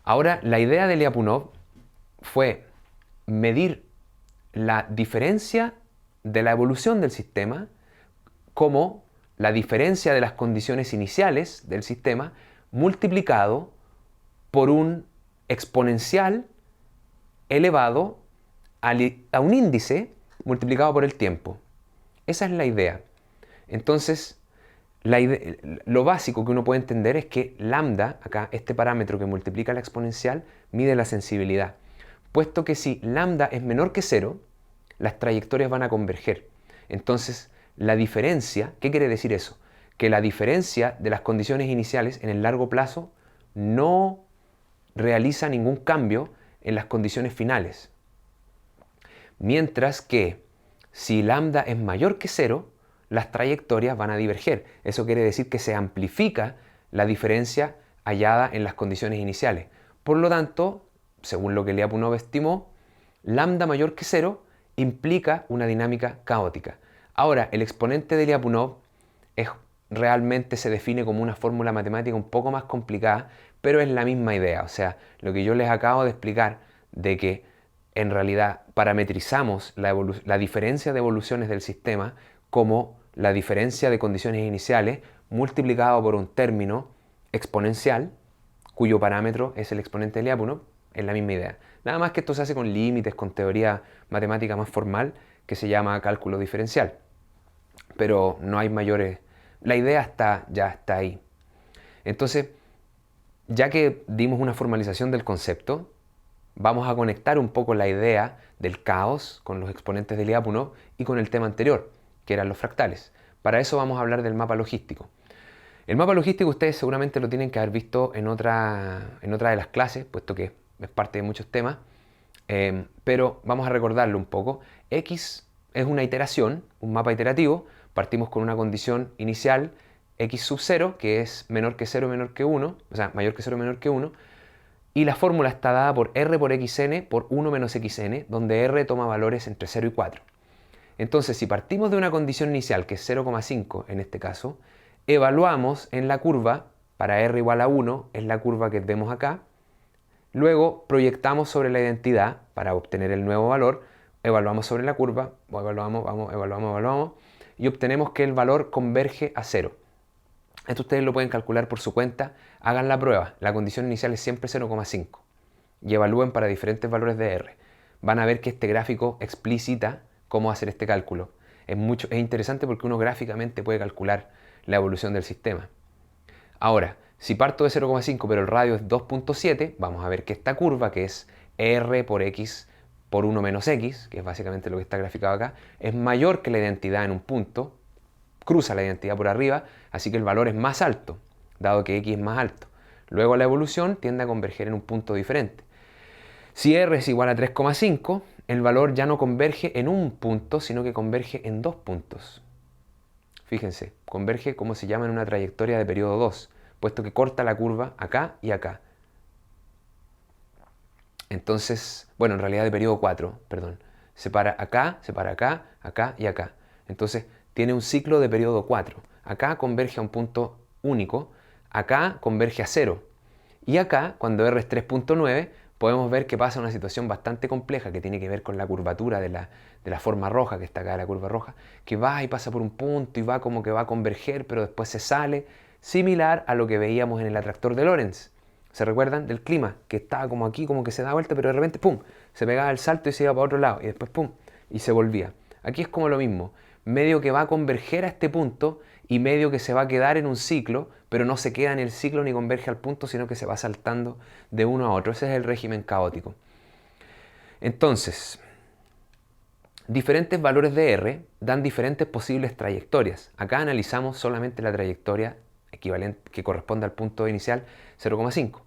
Ahora, la idea de Lyapunov fue medir la diferencia de la evolución del sistema como la diferencia de las condiciones iniciales del sistema multiplicado por un exponencial elevado a un índice multiplicado por el tiempo. Esa es la idea. Entonces, lo básico que uno puede entender es que lambda, acá este parámetro que multiplica la exponencial, mide la sensibilidad. Puesto que si lambda es menor que 0, las trayectorias van a converger. Entonces, la diferencia, ¿qué quiere decir eso? Que la diferencia de las condiciones iniciales en el largo plazo no realiza ningún cambio en las condiciones finales. Mientras que si lambda es mayor que 0, las trayectorias van a diverger. Eso quiere decir que se amplifica la diferencia hallada en las condiciones iniciales. Por lo tanto, según lo que Lyapunov estimó, lambda mayor que 0 implica una dinámica caótica. Ahora, el exponente de Lyapunov realmente se define como una fórmula matemática un poco más complicada, pero es la misma idea. O sea, lo que yo les acabo de explicar de que en realidad parametrizamos la diferencia de evoluciones del sistema como la diferencia de condiciones iniciales multiplicado por un término exponencial, cuyo parámetro es el exponente de Lyapunov, es la misma idea. Nada más que esto se hace con límites, con teoría matemática más formal, que se llama cálculo diferencial. Pero no hay mayores... La idea ya está ahí. Entonces, ya que dimos una formalización del concepto, vamos a conectar un poco la idea del caos con los exponentes de Lyapunov y con el tema anterior, que eran los fractales. Para eso vamos a hablar del mapa logístico. El mapa logístico ustedes seguramente lo tienen que haber visto en otra de las clases, puesto que es parte de muchos temas, pero vamos a recordarlo un poco. X es una iteración, un mapa iterativo. Partimos con una condición inicial x sub 0, que es menor que 0 menor que 1, o sea, mayor que 0 menor que 1, y la fórmula está dada por r por xn por 1 menos xn, donde r toma valores entre 0 y 4. Entonces, si partimos de una condición inicial, que es 0,5 en este caso, evaluamos en la curva, para r igual a 1, es la curva que vemos acá, luego proyectamos sobre la identidad para obtener el nuevo valor, evaluamos sobre la curva, evaluamos, y obtenemos que el valor converge a 0. Esto ustedes lo pueden calcular por su cuenta, hagan la prueba, la condición inicial es siempre 0,5 y evalúen para diferentes valores de R. Van a ver que este gráfico explicita cómo hacer este cálculo. Es interesante porque uno gráficamente puede calcular la evolución del sistema. Ahora, si parto de 0,5 pero el radio es 2,7, vamos a ver que esta curva, que es R por X por 1 menos X, que es básicamente lo que está graficado acá, es mayor que la identidad en un punto, cruza la identidad por arriba, así que el valor es más alto, dado que X es más alto. Luego la evolución tiende a converger en un punto diferente. Si R es igual a 3,5, el valor ya no converge en un punto, sino que converge en 2 puntos. Fíjense, converge como se llama en una trayectoria de periodo 2, puesto que corta la curva acá y acá. Entonces, bueno, en realidad de periodo 4, perdón. Separa acá, acá y acá. Entonces, tiene un ciclo de periodo 4. Acá converge a un punto único, acá converge a 0. Y acá, cuando R es 3,9, podemos ver que pasa una situación bastante compleja que tiene que ver con la curvatura de la forma roja, que está acá la curva roja, que va y pasa por un punto y va como que va a converger, pero después se sale, similar a lo que veíamos en el atractor de Lorentz. ¿Se recuerdan del clima? Que estaba como aquí, como que se da vuelta, pero de repente, ¡pum!, se pegaba el salto y se iba para otro lado, y después, ¡pum!, y se volvía. Aquí es como lo mismo, medio que va a converger a este punto y medio que se va a quedar en un ciclo, pero no se queda en el ciclo ni converge al punto, sino que se va saltando de uno a otro. Ese es el régimen caótico. Entonces, diferentes valores de R dan diferentes posibles trayectorias. Acá analizamos solamente la trayectoria equivalente que corresponde al punto inicial 0,5.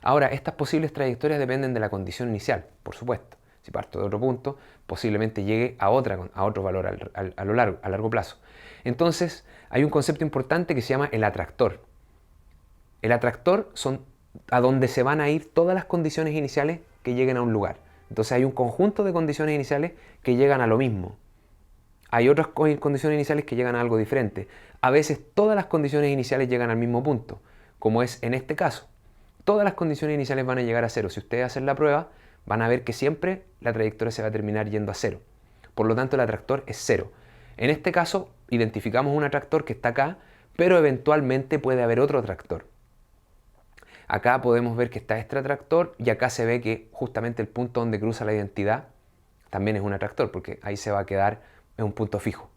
Ahora, estas posibles trayectorias dependen de la condición inicial, por supuesto. Si parto de otro punto, posiblemente llegue a otro valor a largo plazo. Entonces, hay un concepto importante que se llama el atractor. El atractor son a donde se van a ir todas las condiciones iniciales que lleguen a un lugar. Entonces hay un conjunto de condiciones iniciales que llegan a lo mismo. Hay otras condiciones iniciales que llegan a algo diferente. A veces todas las condiciones iniciales llegan al mismo punto, como es en este caso. Todas las condiciones iniciales van a llegar a 0. Si ustedes hacen la prueba, van a ver que siempre la trayectoria se va a terminar yendo a 0. Por lo tanto, el atractor es 0. En este caso, identificamos un atractor que está acá, pero eventualmente puede haber otro atractor. Acá podemos ver que está este atractor y acá se ve que justamente el punto donde cruza la identidad también es un atractor, porque ahí se va a quedar en un punto fijo.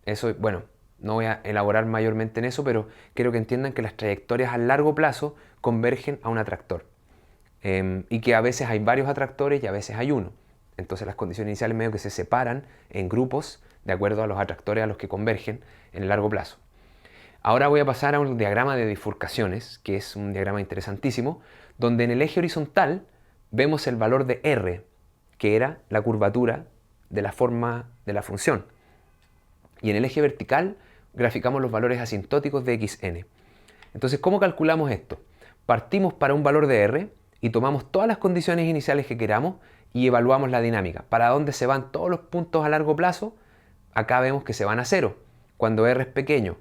Eso, bueno, no voy a elaborar mayormente en eso, pero quiero que entiendan que las trayectorias a largo plazo convergen a un atractor. Y que a veces hay varios atractores y a veces hay uno. Entonces las condiciones iniciales medio que se separan en grupos de acuerdo a los atractores a los que convergen en el largo plazo. Ahora voy a pasar a un diagrama de bifurcaciones, que es un diagrama interesantísimo, donde en el eje horizontal vemos el valor de R, que era la curvatura de la forma de la función. Y en el eje vertical graficamos los valores asintóticos de xn. Entonces, ¿cómo calculamos esto? Partimos para un valor de R y tomamos todas las condiciones iniciales que queramos y evaluamos la dinámica. ¿Para dónde se van todos los puntos a largo plazo? Acá vemos que se van a 0. Cuando R es pequeño,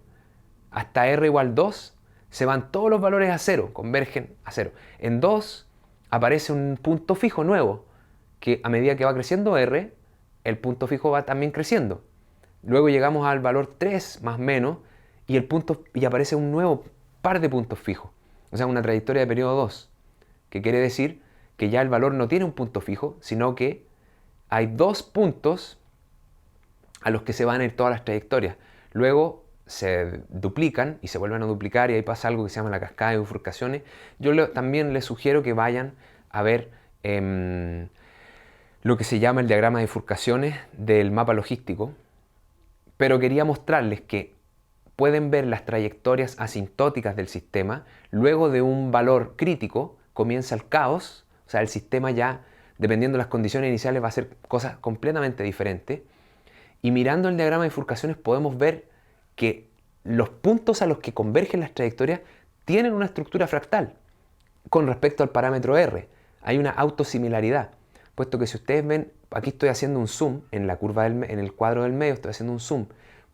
hasta R igual 2, se van todos los valores a 0, convergen a 0. En 2 aparece un punto fijo nuevo, que a medida que va creciendo R, el punto fijo va también creciendo. Luego llegamos al valor 3 más menos y aparece un nuevo par de puntos fijos. O sea, una trayectoria de periodo 2, que quiere decir que ya el valor no tiene un punto fijo, sino que hay 2 puntos a los que se van a ir todas las trayectorias. Luego se duplican y se vuelven a duplicar y ahí pasa algo que se llama la cascada de bifurcaciones. También les sugiero que vayan a ver lo que se llama el diagrama de bifurcaciones del mapa logístico, pero quería mostrarles que pueden ver las trayectorias asintóticas del sistema. Luego de un valor crítico comienza el caos, o sea, el sistema ya, dependiendo de las condiciones iniciales, va a hacer cosas completamente diferentes. Y mirando el diagrama de bifurcaciones podemos ver que los puntos a los que convergen las trayectorias tienen una estructura fractal con respecto al parámetro R. Hay una autosimilaridad, puesto que si ustedes ven, aquí estoy haciendo un zoom en la curva en el cuadro del medio, estoy haciendo un zoom.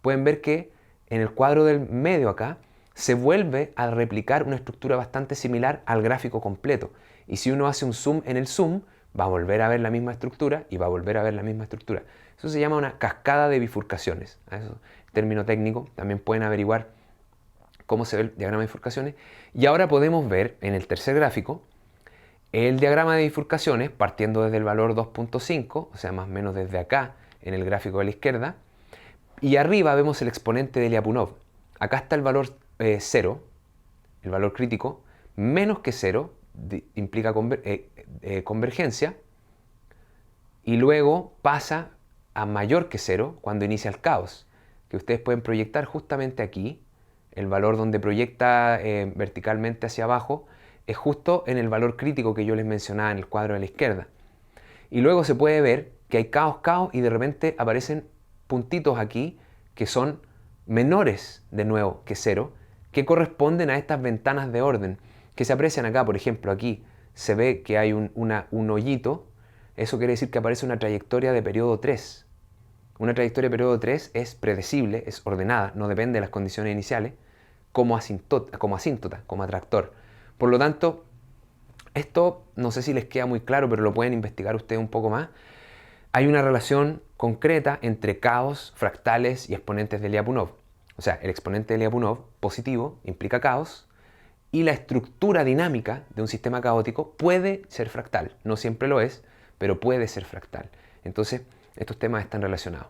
Pueden ver que en el cuadro del medio acá se vuelve a replicar una estructura bastante similar al gráfico completo. Y si uno hace un zoom en el zoom, va a volver a ver la misma estructura y va a volver a ver la misma estructura. Eso se llama una cascada de bifurcaciones. Eso, término técnico, también pueden averiguar cómo se ve el diagrama de bifurcaciones. Y ahora podemos ver en el tercer gráfico el diagrama de bifurcaciones partiendo desde el valor 2.5, o sea, más o menos desde acá en el gráfico de la izquierda. Y arriba vemos el exponente de Lyapunov. Acá está el valor 0, el valor crítico, menos que 0, implica convergencia, y luego pasa a mayor que 0 cuando inicia el caos, que ustedes pueden proyectar justamente aquí. El valor donde proyecta verticalmente hacia abajo es justo en el valor crítico que yo les mencionaba en el cuadro de la izquierda. Y luego se puede ver que hay caos, caos y de repente aparecen puntitos aquí que son menores de nuevo que 0, que corresponden a estas ventanas de orden que se aprecian acá. Por ejemplo, aquí se ve que hay un hoyito. Eso quiere decir que aparece una trayectoria de periodo 3. Una trayectoria de periodo 3 es predecible, es ordenada, no depende de las condiciones iniciales, como asíntota, como atractor. Por lo tanto, esto no sé si les queda muy claro, pero lo pueden investigar ustedes un poco más. Hay una relación concreta entre caos, fractales y exponentes de Lyapunov. O sea, el exponente de Lyapunov positivo implica caos y la estructura dinámica de un sistema caótico puede ser fractal. No siempre lo es, pero puede ser fractal. Entonces, estos temas están relacionados.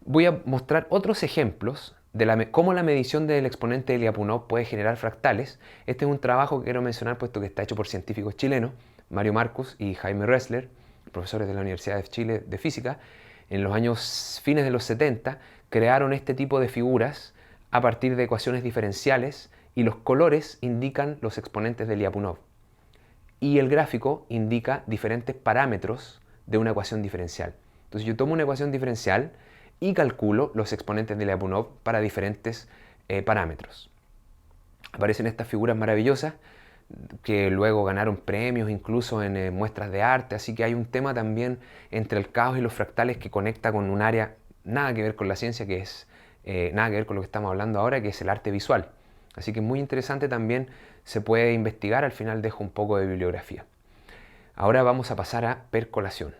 Voy a mostrar otros ejemplos de cómo la medición del exponente de Lyapunov puede generar fractales. Este es un trabajo que quiero mencionar puesto que está hecho por científicos chilenos, Mario Marcus y Jaime Ressler, profesores de la Universidad de Chile de Física. En los años fines de los 70 crearon este tipo de figuras a partir de ecuaciones diferenciales y los colores indican los exponentes de Lyapunov. Y el gráfico indica diferentes parámetros de una ecuación diferencial. Entonces yo tomo una ecuación diferencial y calculo los exponentes de Lyapunov para diferentes parámetros. Aparecen estas figuras maravillosas que luego ganaron premios incluso en muestras de arte, así que hay un tema también entre el caos y los fractales que conecta con un área nada que ver con la ciencia, que es nada que ver con lo que estamos hablando ahora, que es el arte visual. Así que es muy interesante también, se puede investigar, al final dejo un poco de bibliografía. Ahora vamos a pasar a percolación.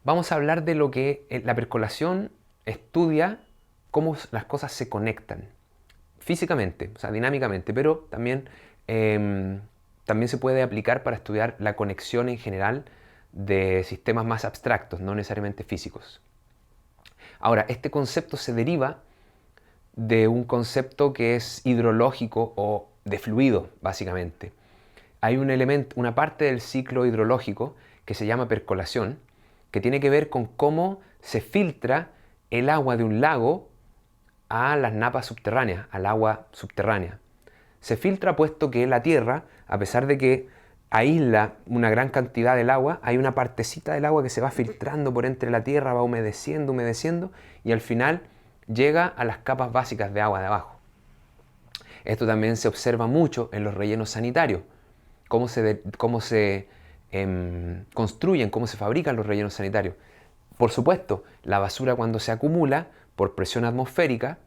Vamos a hablar de lo que la percolación estudia, cómo las cosas se conectan físicamente, o sea, dinámicamente, pero también se puede aplicar para estudiar la conexión en general de sistemas más abstractos, no necesariamente físicos. Ahora, este concepto se deriva de un concepto que es hidrológico o de fluido, básicamente. Hay un elemento, una parte del ciclo hidrológico que se llama percolación, que tiene que ver con cómo se filtra el agua de un lago a las napas subterráneas, al agua subterránea. Se filtra puesto que la Tierra, a pesar de que aísla una gran cantidad del agua, hay una partecita del agua que se va filtrando por entre la Tierra, va humedeciendo y al final llega a las capas básicas de agua de abajo. Esto también se observa mucho en los rellenos sanitarios, cómo se construyen, cómo se fabrican los rellenos sanitarios. Por supuesto, la basura cuando se acumula por presión atmosférica,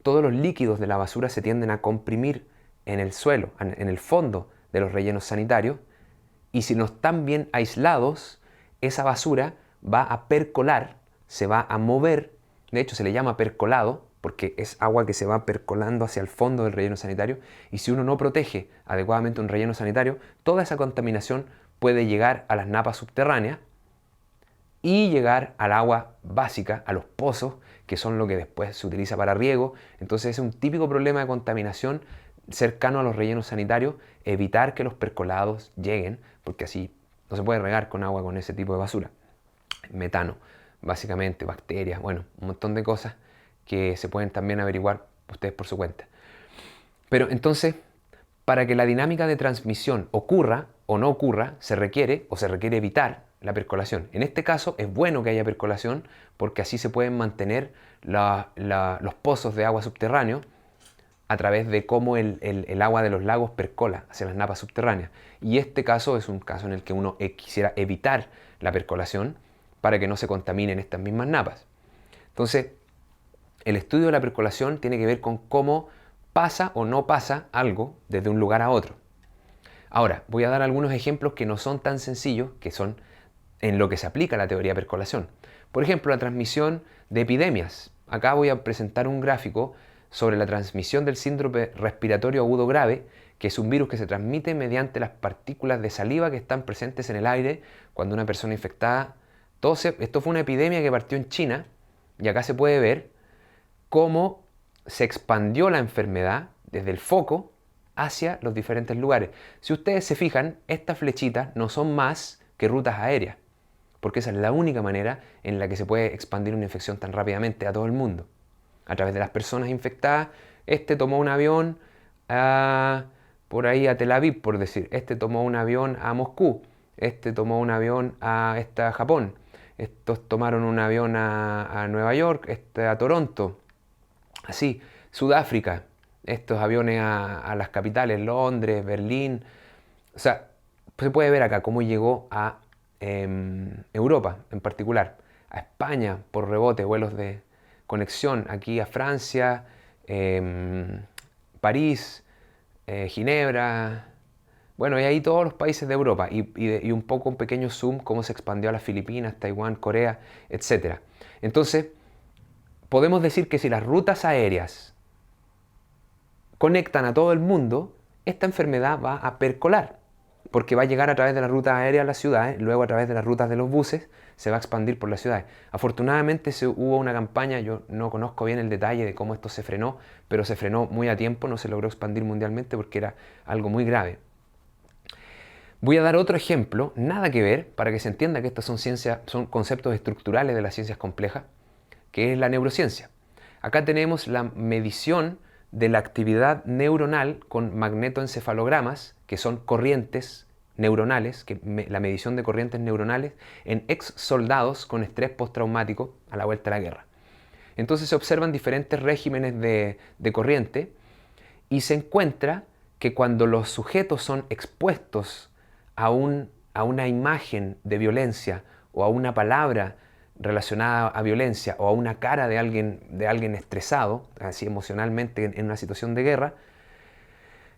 todos los líquidos de la basura se tienden a comprimir en el suelo, en el fondo de los rellenos sanitarios, y si no están bien aislados, esa basura va a percolar, se va a mover, de hecho se le llama percolado, porque es agua que se va percolando hacia el fondo del relleno sanitario, y si uno no protege adecuadamente un relleno sanitario, toda esa contaminación puede llegar a las napas subterráneas y llegar al agua básica, a los pozos, que son lo que después se utiliza para riego. Entonces es un típico problema de contaminación cercano a los rellenos sanitarios, evitar que los percolados lleguen, porque así no se puede regar con agua con ese tipo de basura. Metano, básicamente, bacterias, bueno, un montón de cosas que se pueden también averiguar ustedes por su cuenta. Pero entonces, para que la dinámica de transmisión ocurra o no ocurra, se requiere evitar la percolación. En este caso es bueno que haya percolación porque así se pueden mantener los pozos de agua subterráneo a través de cómo el agua de los lagos percola hacia las napas subterráneas. Y este caso es un caso en el que uno quisiera evitar la percolación para que no se contaminen estas mismas napas. Entonces, el estudio de la percolación tiene que ver con cómo pasa o no pasa algo desde un lugar a otro. Ahora, voy a dar algunos ejemplos que no son tan sencillos, que son en lo que se aplica la teoría de percolación. Por ejemplo, la transmisión de epidemias. Acá voy a presentar un gráfico sobre la transmisión del síndrome respiratorio agudo grave, que es un virus que se transmite mediante las partículas de saliva que están presentes en el aire cuando una persona infectada tose. Esto fue una epidemia que partió en China y acá se puede ver cómo se expandió la enfermedad desde el foco hacia los diferentes lugares. Si ustedes se fijan, estas flechitas no son más que rutas aéreas, porque esa es la única manera en la que se puede expandir una infección tan rápidamente a todo el mundo. A través de las personas infectadas, este tomó un avión por ahí a Tel Aviv, por decir, este tomó un avión a Moscú, este tomó un avión a Japón, estos tomaron un avión a Nueva York, a Toronto, así, Sudáfrica, estos aviones a las capitales, Londres, Berlín. O sea, se puede ver acá cómo llegó a Europa en particular, a España por rebote, vuelos de conexión, aquí a Francia, París, Ginebra, bueno, y ahí todos los países de Europa, y un poco un pequeño zoom, cómo se expandió a las Filipinas, Taiwán, Corea, etc. Entonces, podemos decir que si las rutas aéreas conectan a todo el mundo, esta enfermedad va a percolar, porque va a llegar a través de las rutas aéreas a las ciudades, luego a través de las rutas de los buses, se va a expandir por las ciudades. Afortunadamente hubo una campaña, yo no conozco bien el detalle de cómo esto se frenó, pero se frenó muy a tiempo, no se logró expandir mundialmente porque era algo muy grave. Voy a dar otro ejemplo, nada que ver, para que se entienda que estos son conceptos estructurales de las ciencias complejas, que es la neurociencia. Acá tenemos la medición de la actividad neuronal con magnetoencefalogramas, que son corrientes neuronales, la medición de corrientes neuronales en ex soldados con estrés postraumático a la vuelta de la guerra. Entonces se observan diferentes regímenes de corriente y se encuentra que cuando los sujetos son expuestos a una imagen de violencia o a una palabra relacionada a violencia o a una cara de alguien estresado, así emocionalmente en una situación de guerra,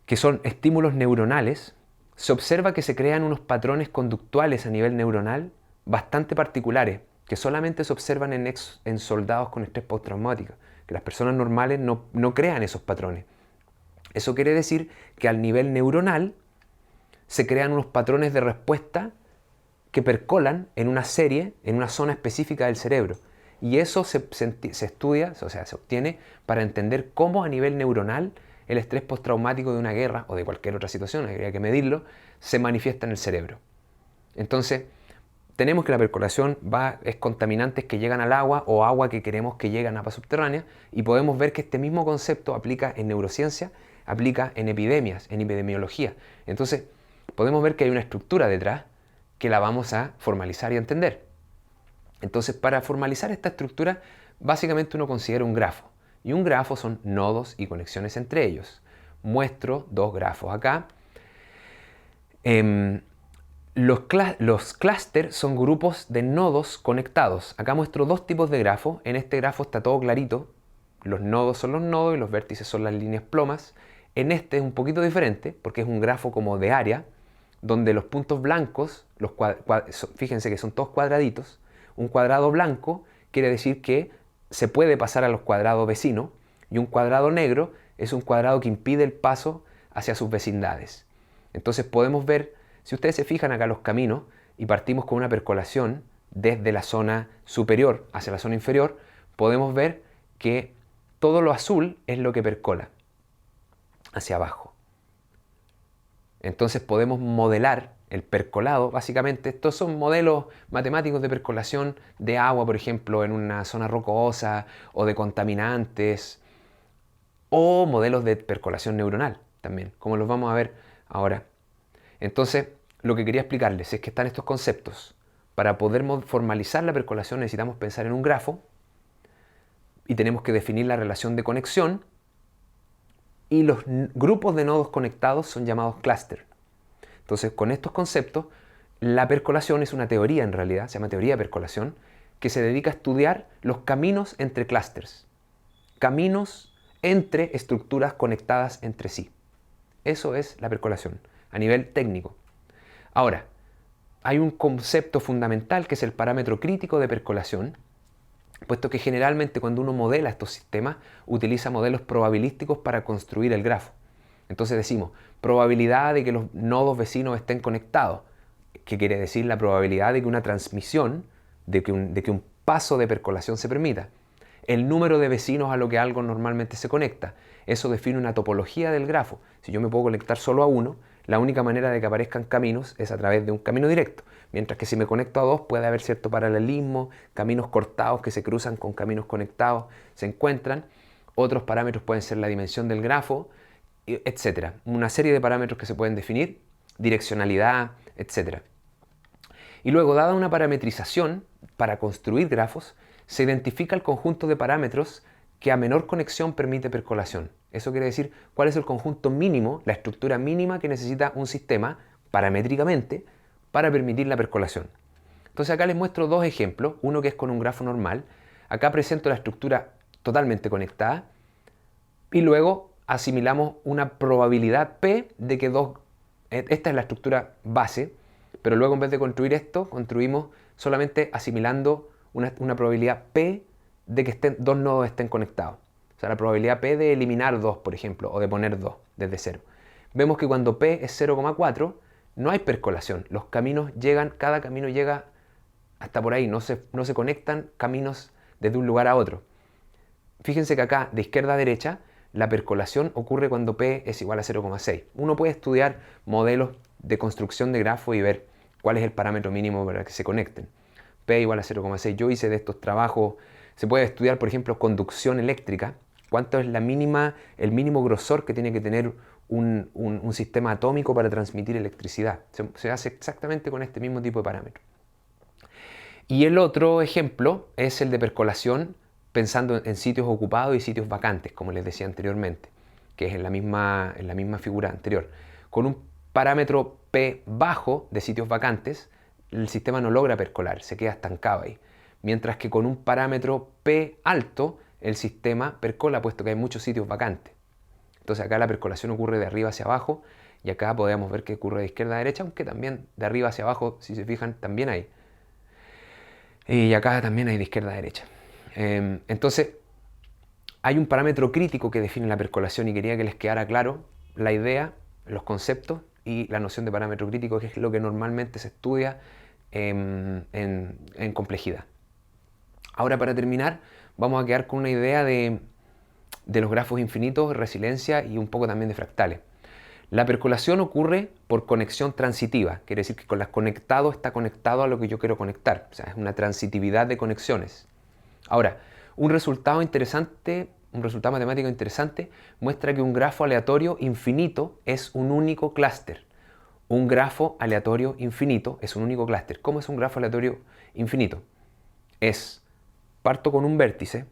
que son estímulos neuronales, se observa que se crean unos patrones conductuales a nivel neuronal bastante particulares, que solamente se observan en soldados con estrés postraumático, que las personas normales no crean esos patrones. Eso quiere decir que al nivel neuronal se crean unos patrones de respuesta que percolan en una serie, en una zona específica del cerebro. Y eso se estudia, o sea, se obtiene para entender cómo a nivel neuronal el estrés postraumático de una guerra o de cualquier otra situación, habría que medirlo, se manifiesta en el cerebro. Entonces, tenemos que la percolación es contaminantes que llegan al agua o agua que queremos que llegue a napas subterráneas, y podemos ver que este mismo concepto aplica en neurociencia, aplica en epidemias, en epidemiología. Entonces, podemos ver que hay una estructura detrás que la vamos a formalizar y a entender. Entonces, para formalizar esta estructura, básicamente uno considera un grafo. Y un grafo son nodos y conexiones entre ellos. muestro dos grafos acá. Los clústeres son grupos de nodos conectados. Acá muestro dos tipos de grafos. En este grafo está todo clarito. Los nodos son los nodos y los vértices son las líneas plomas. En este es un poquito diferente porque es un grafo como de área, donde los puntos blancos, fíjense que son todos cuadraditos. Un cuadrado blanco quiere decir que se puede pasar a los cuadrados vecinos, y un cuadrado negro es un cuadrado que impide el paso hacia sus vecindades. Entonces podemos ver, si ustedes se fijan acá los caminos y partimos con una percolación desde la zona superior hacia la zona inferior, podemos ver que todo lo azul es lo que percola hacia abajo. Entonces podemos modelar el percolado. Básicamente estos son modelos matemáticos de percolación de agua, por ejemplo, en una zona rocosa, o de contaminantes, o modelos de percolación neuronal también, como los vamos a ver ahora. Entonces, lo que quería explicarles es que están estos conceptos. Para poder formalizar la percolación necesitamos pensar en un grafo y tenemos que definir la relación de conexión, y los grupos de nodos conectados son llamados clúster. Entonces, con estos conceptos, la percolación es una teoría en realidad, se llama teoría de percolación, que se dedica a estudiar los caminos entre clústeres, caminos entre estructuras conectadas entre sí. Eso es la percolación a nivel técnico. Ahora, hay un concepto fundamental que es el parámetro crítico de percolación, puesto que generalmente cuando uno modela estos sistemas utiliza modelos probabilísticos para construir el grafo. Entonces decimos, probabilidad de que los nodos vecinos estén conectados, que quiere decir la probabilidad de que una transmisión, de que un paso de percolación se permita. El número de vecinos a lo que algo normalmente se conecta. Eso define una topología del grafo. Si yo me puedo conectar solo a uno, la única manera de que aparezcan caminos es a través de un camino directo. Mientras que si me conecto a dos puede haber cierto paralelismo, caminos cortados que se cruzan con caminos conectados, se encuentran. Otros parámetros pueden ser la dimensión del grafo, etc. Una serie de parámetros que se pueden definir, direccionalidad, etc. Y luego, dada una parametrización para construir grafos, se identifica el conjunto de parámetros que a menor conexión permite percolación. Eso quiere decir cuál es el conjunto mínimo, la estructura mínima que necesita un sistema paramétricamente para permitir la percolación. Entonces acá les muestro dos ejemplos, uno que es con un grafo normal. Acá presento la estructura totalmente conectada y luego asimilamos una probabilidad P de que esta es la estructura base, pero luego en vez de construir esto, construimos solamente asimilando una probabilidad P de que dos nodos estén conectados. O sea, la probabilidad P de eliminar 2, por ejemplo, o de poner 2 desde 0. Vemos que cuando P es 0,4, no hay percolación. Los caminos llegan, cada camino llega hasta por ahí, no se conectan caminos desde un lugar a otro. Fíjense que acá, de izquierda a derecha, la percolación ocurre cuando P es igual a 0,6. Uno puede estudiar modelos de construcción de grafo y ver cuál es el parámetro mínimo para que se conecten. P igual a 0,6. Yo hice de estos trabajos, se puede estudiar, por ejemplo, conducción eléctrica. ¿Cuánto es el mínimo grosor que tiene que tener un sistema atómico para transmitir electricidad? Se hace exactamente con este mismo tipo de parámetro. Y el otro ejemplo es el de percolación pensando en sitios ocupados y sitios vacantes, como les decía anteriormente, que es en la misma figura anterior. Con un parámetro P bajo de sitios vacantes, el sistema no logra percolar, se queda estancado ahí. Mientras que con un parámetro P alto, el sistema percola, puesto que hay muchos sitios vacantes. Entonces acá la percolación ocurre de arriba hacia abajo, y acá podemos ver que ocurre de izquierda a derecha, aunque también de arriba hacia abajo, si se fijan, también hay. Y acá también hay de izquierda a derecha. Entonces, hay un parámetro crítico que define la percolación y quería que les quedara claro la idea, los conceptos y la noción de parámetro crítico, que es lo que normalmente se estudia en complejidad. Ahora, para terminar, vamos a quedar con una idea de los grafos infinitos, resiliencia y un poco también de fractales. La percolación ocurre por conexión transitiva, quiere decir que con las conectado está conectado a lo que yo quiero conectar, o sea, es una transitividad de conexiones. Ahora, un resultado matemático interesante muestra que un grafo aleatorio infinito es un único clúster. Un grafo aleatorio infinito es un único clúster. ¿Cómo es un grafo aleatorio infinito? Parto con un vértice,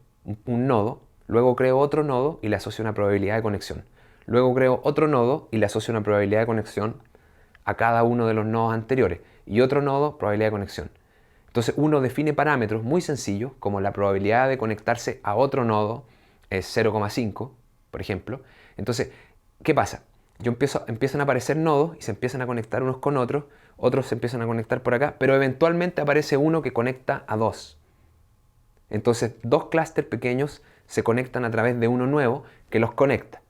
un nodo, luego creo otro nodo y le asocio una probabilidad de conexión. Luego creo otro nodo y le asocio una probabilidad de conexión a cada uno de los nodos anteriores. Y otro nodo, probabilidad de conexión. Entonces uno define parámetros muy sencillos, como la probabilidad de conectarse a otro nodo es 0,5, por ejemplo. Entonces, ¿qué pasa? Empiezan a aparecer nodos y se empiezan a conectar unos con otros se empiezan a conectar por acá, pero eventualmente aparece uno que conecta a dos. Entonces, dos clústeres pequeños se conectan a través de uno nuevo que los conecta.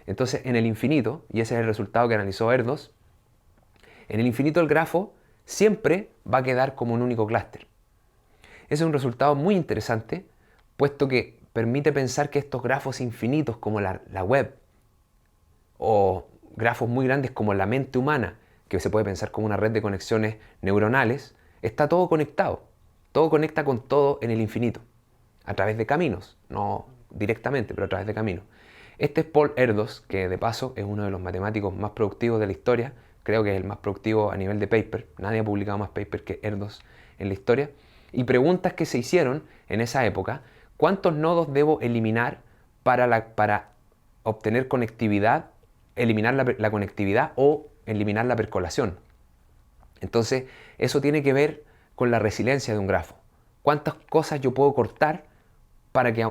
Entonces, en el infinito, y ese es el resultado que analizó Erdos, en el infinito el grafo siempre va a quedar como un único clúster. Ese es un resultado muy interesante, puesto que permite pensar que estos grafos infinitos como la web, o grafos muy grandes como la mente humana, que se puede pensar como una red de conexiones neuronales, está todo conectado. Todo conecta con todo en el infinito, a través de caminos, no directamente, pero a través de caminos. Este es Paul Erdos, que de paso es uno de los matemáticos más productivos de la historia, creo que es el más productivo a nivel de paper, nadie ha publicado más paper que Erdos en la historia, y preguntas que se hicieron en esa época: ¿cuántos nodos debo eliminar para obtener conectividad, eliminar la conectividad o eliminar la percolación? Entonces, eso tiene que ver con la resiliencia de un grafo. ¿Cuántas cosas yo puedo cortar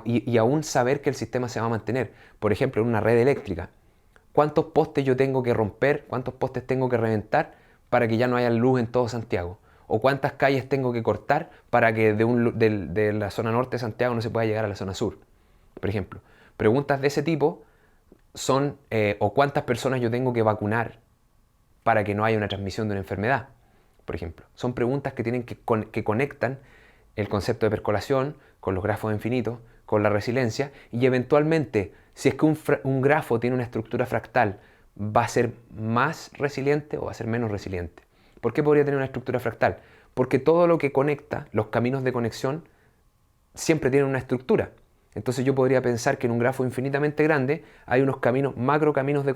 y aún saber que el sistema se va a mantener? Por ejemplo, en una red eléctrica, ¿cuántos postes yo tengo que romper, cuántos postes tengo que reventar para que ya no haya luz en todo Santiago? ¿O cuántas calles tengo que cortar para que de la zona norte de Santiago no se pueda llegar a la zona sur? Por ejemplo, preguntas de ese tipo son, o cuántas personas yo tengo que vacunar para que no haya una transmisión de una enfermedad, por ejemplo. Son preguntas que conectan el concepto de percolación con los grafos infinitos, con la resiliencia, y eventualmente, si es que un grafo tiene una estructura fractal, ¿va a ser más resiliente o va a ser menos resiliente? ¿Por qué podría tener una estructura fractal? Porque todo lo que conecta, los caminos de conexión, siempre tienen una estructura. Entonces yo podría pensar que en un grafo infinitamente grande hay unos caminos, macro caminos de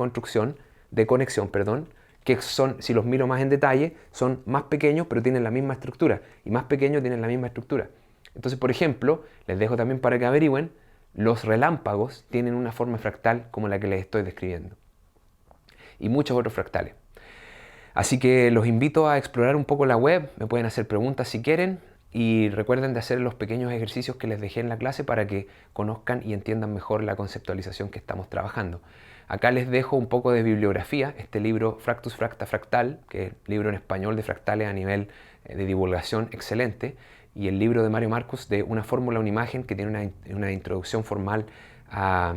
conexión, que son, si los miro más en detalle, son más pequeños pero tienen la misma estructura, y más pequeños tienen la misma estructura. Entonces, por ejemplo, les dejo también para que averigüen, los relámpagos tienen una forma fractal como la que les estoy describiendo, y muchos otros fractales. Así que los invito a explorar un poco la web, me pueden hacer preguntas si quieren, y recuerden de hacer los pequeños ejercicios que les dejé en la clase para que conozcan y entiendan mejor la conceptualización que estamos trabajando. Acá les dejo un poco de bibliografía, este libro Fractus Fracta Fractal, que es el libro en español de fractales a nivel de divulgación excelente, y el libro de Mario Marcus de Una fórmula, una imagen, que tiene una introducción formal a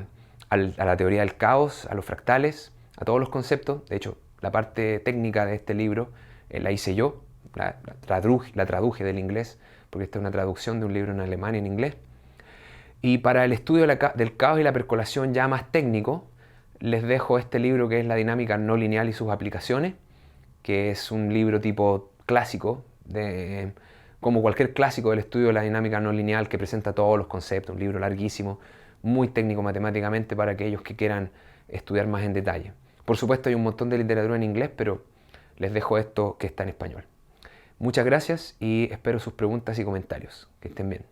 la teoría del caos, a los fractales, a todos los conceptos. De hecho, la parte técnica de este libro la hice yo, la traduje del inglés, porque esta es una traducción de un libro en alemán y en inglés. Y para el estudio del caos y la percolación ya más técnico, les dejo este libro que es La dinámica no lineal y sus aplicaciones, que es un libro tipo clásico, como cualquier clásico del estudio de la dinámica no lineal, que presenta todos los conceptos, un libro larguísimo, muy técnico matemáticamente para aquellos que quieran estudiar más en detalle. Por supuesto hay un montón de literatura en inglés, pero les dejo esto que está en español. Muchas gracias y espero sus preguntas y comentarios. Que estén bien.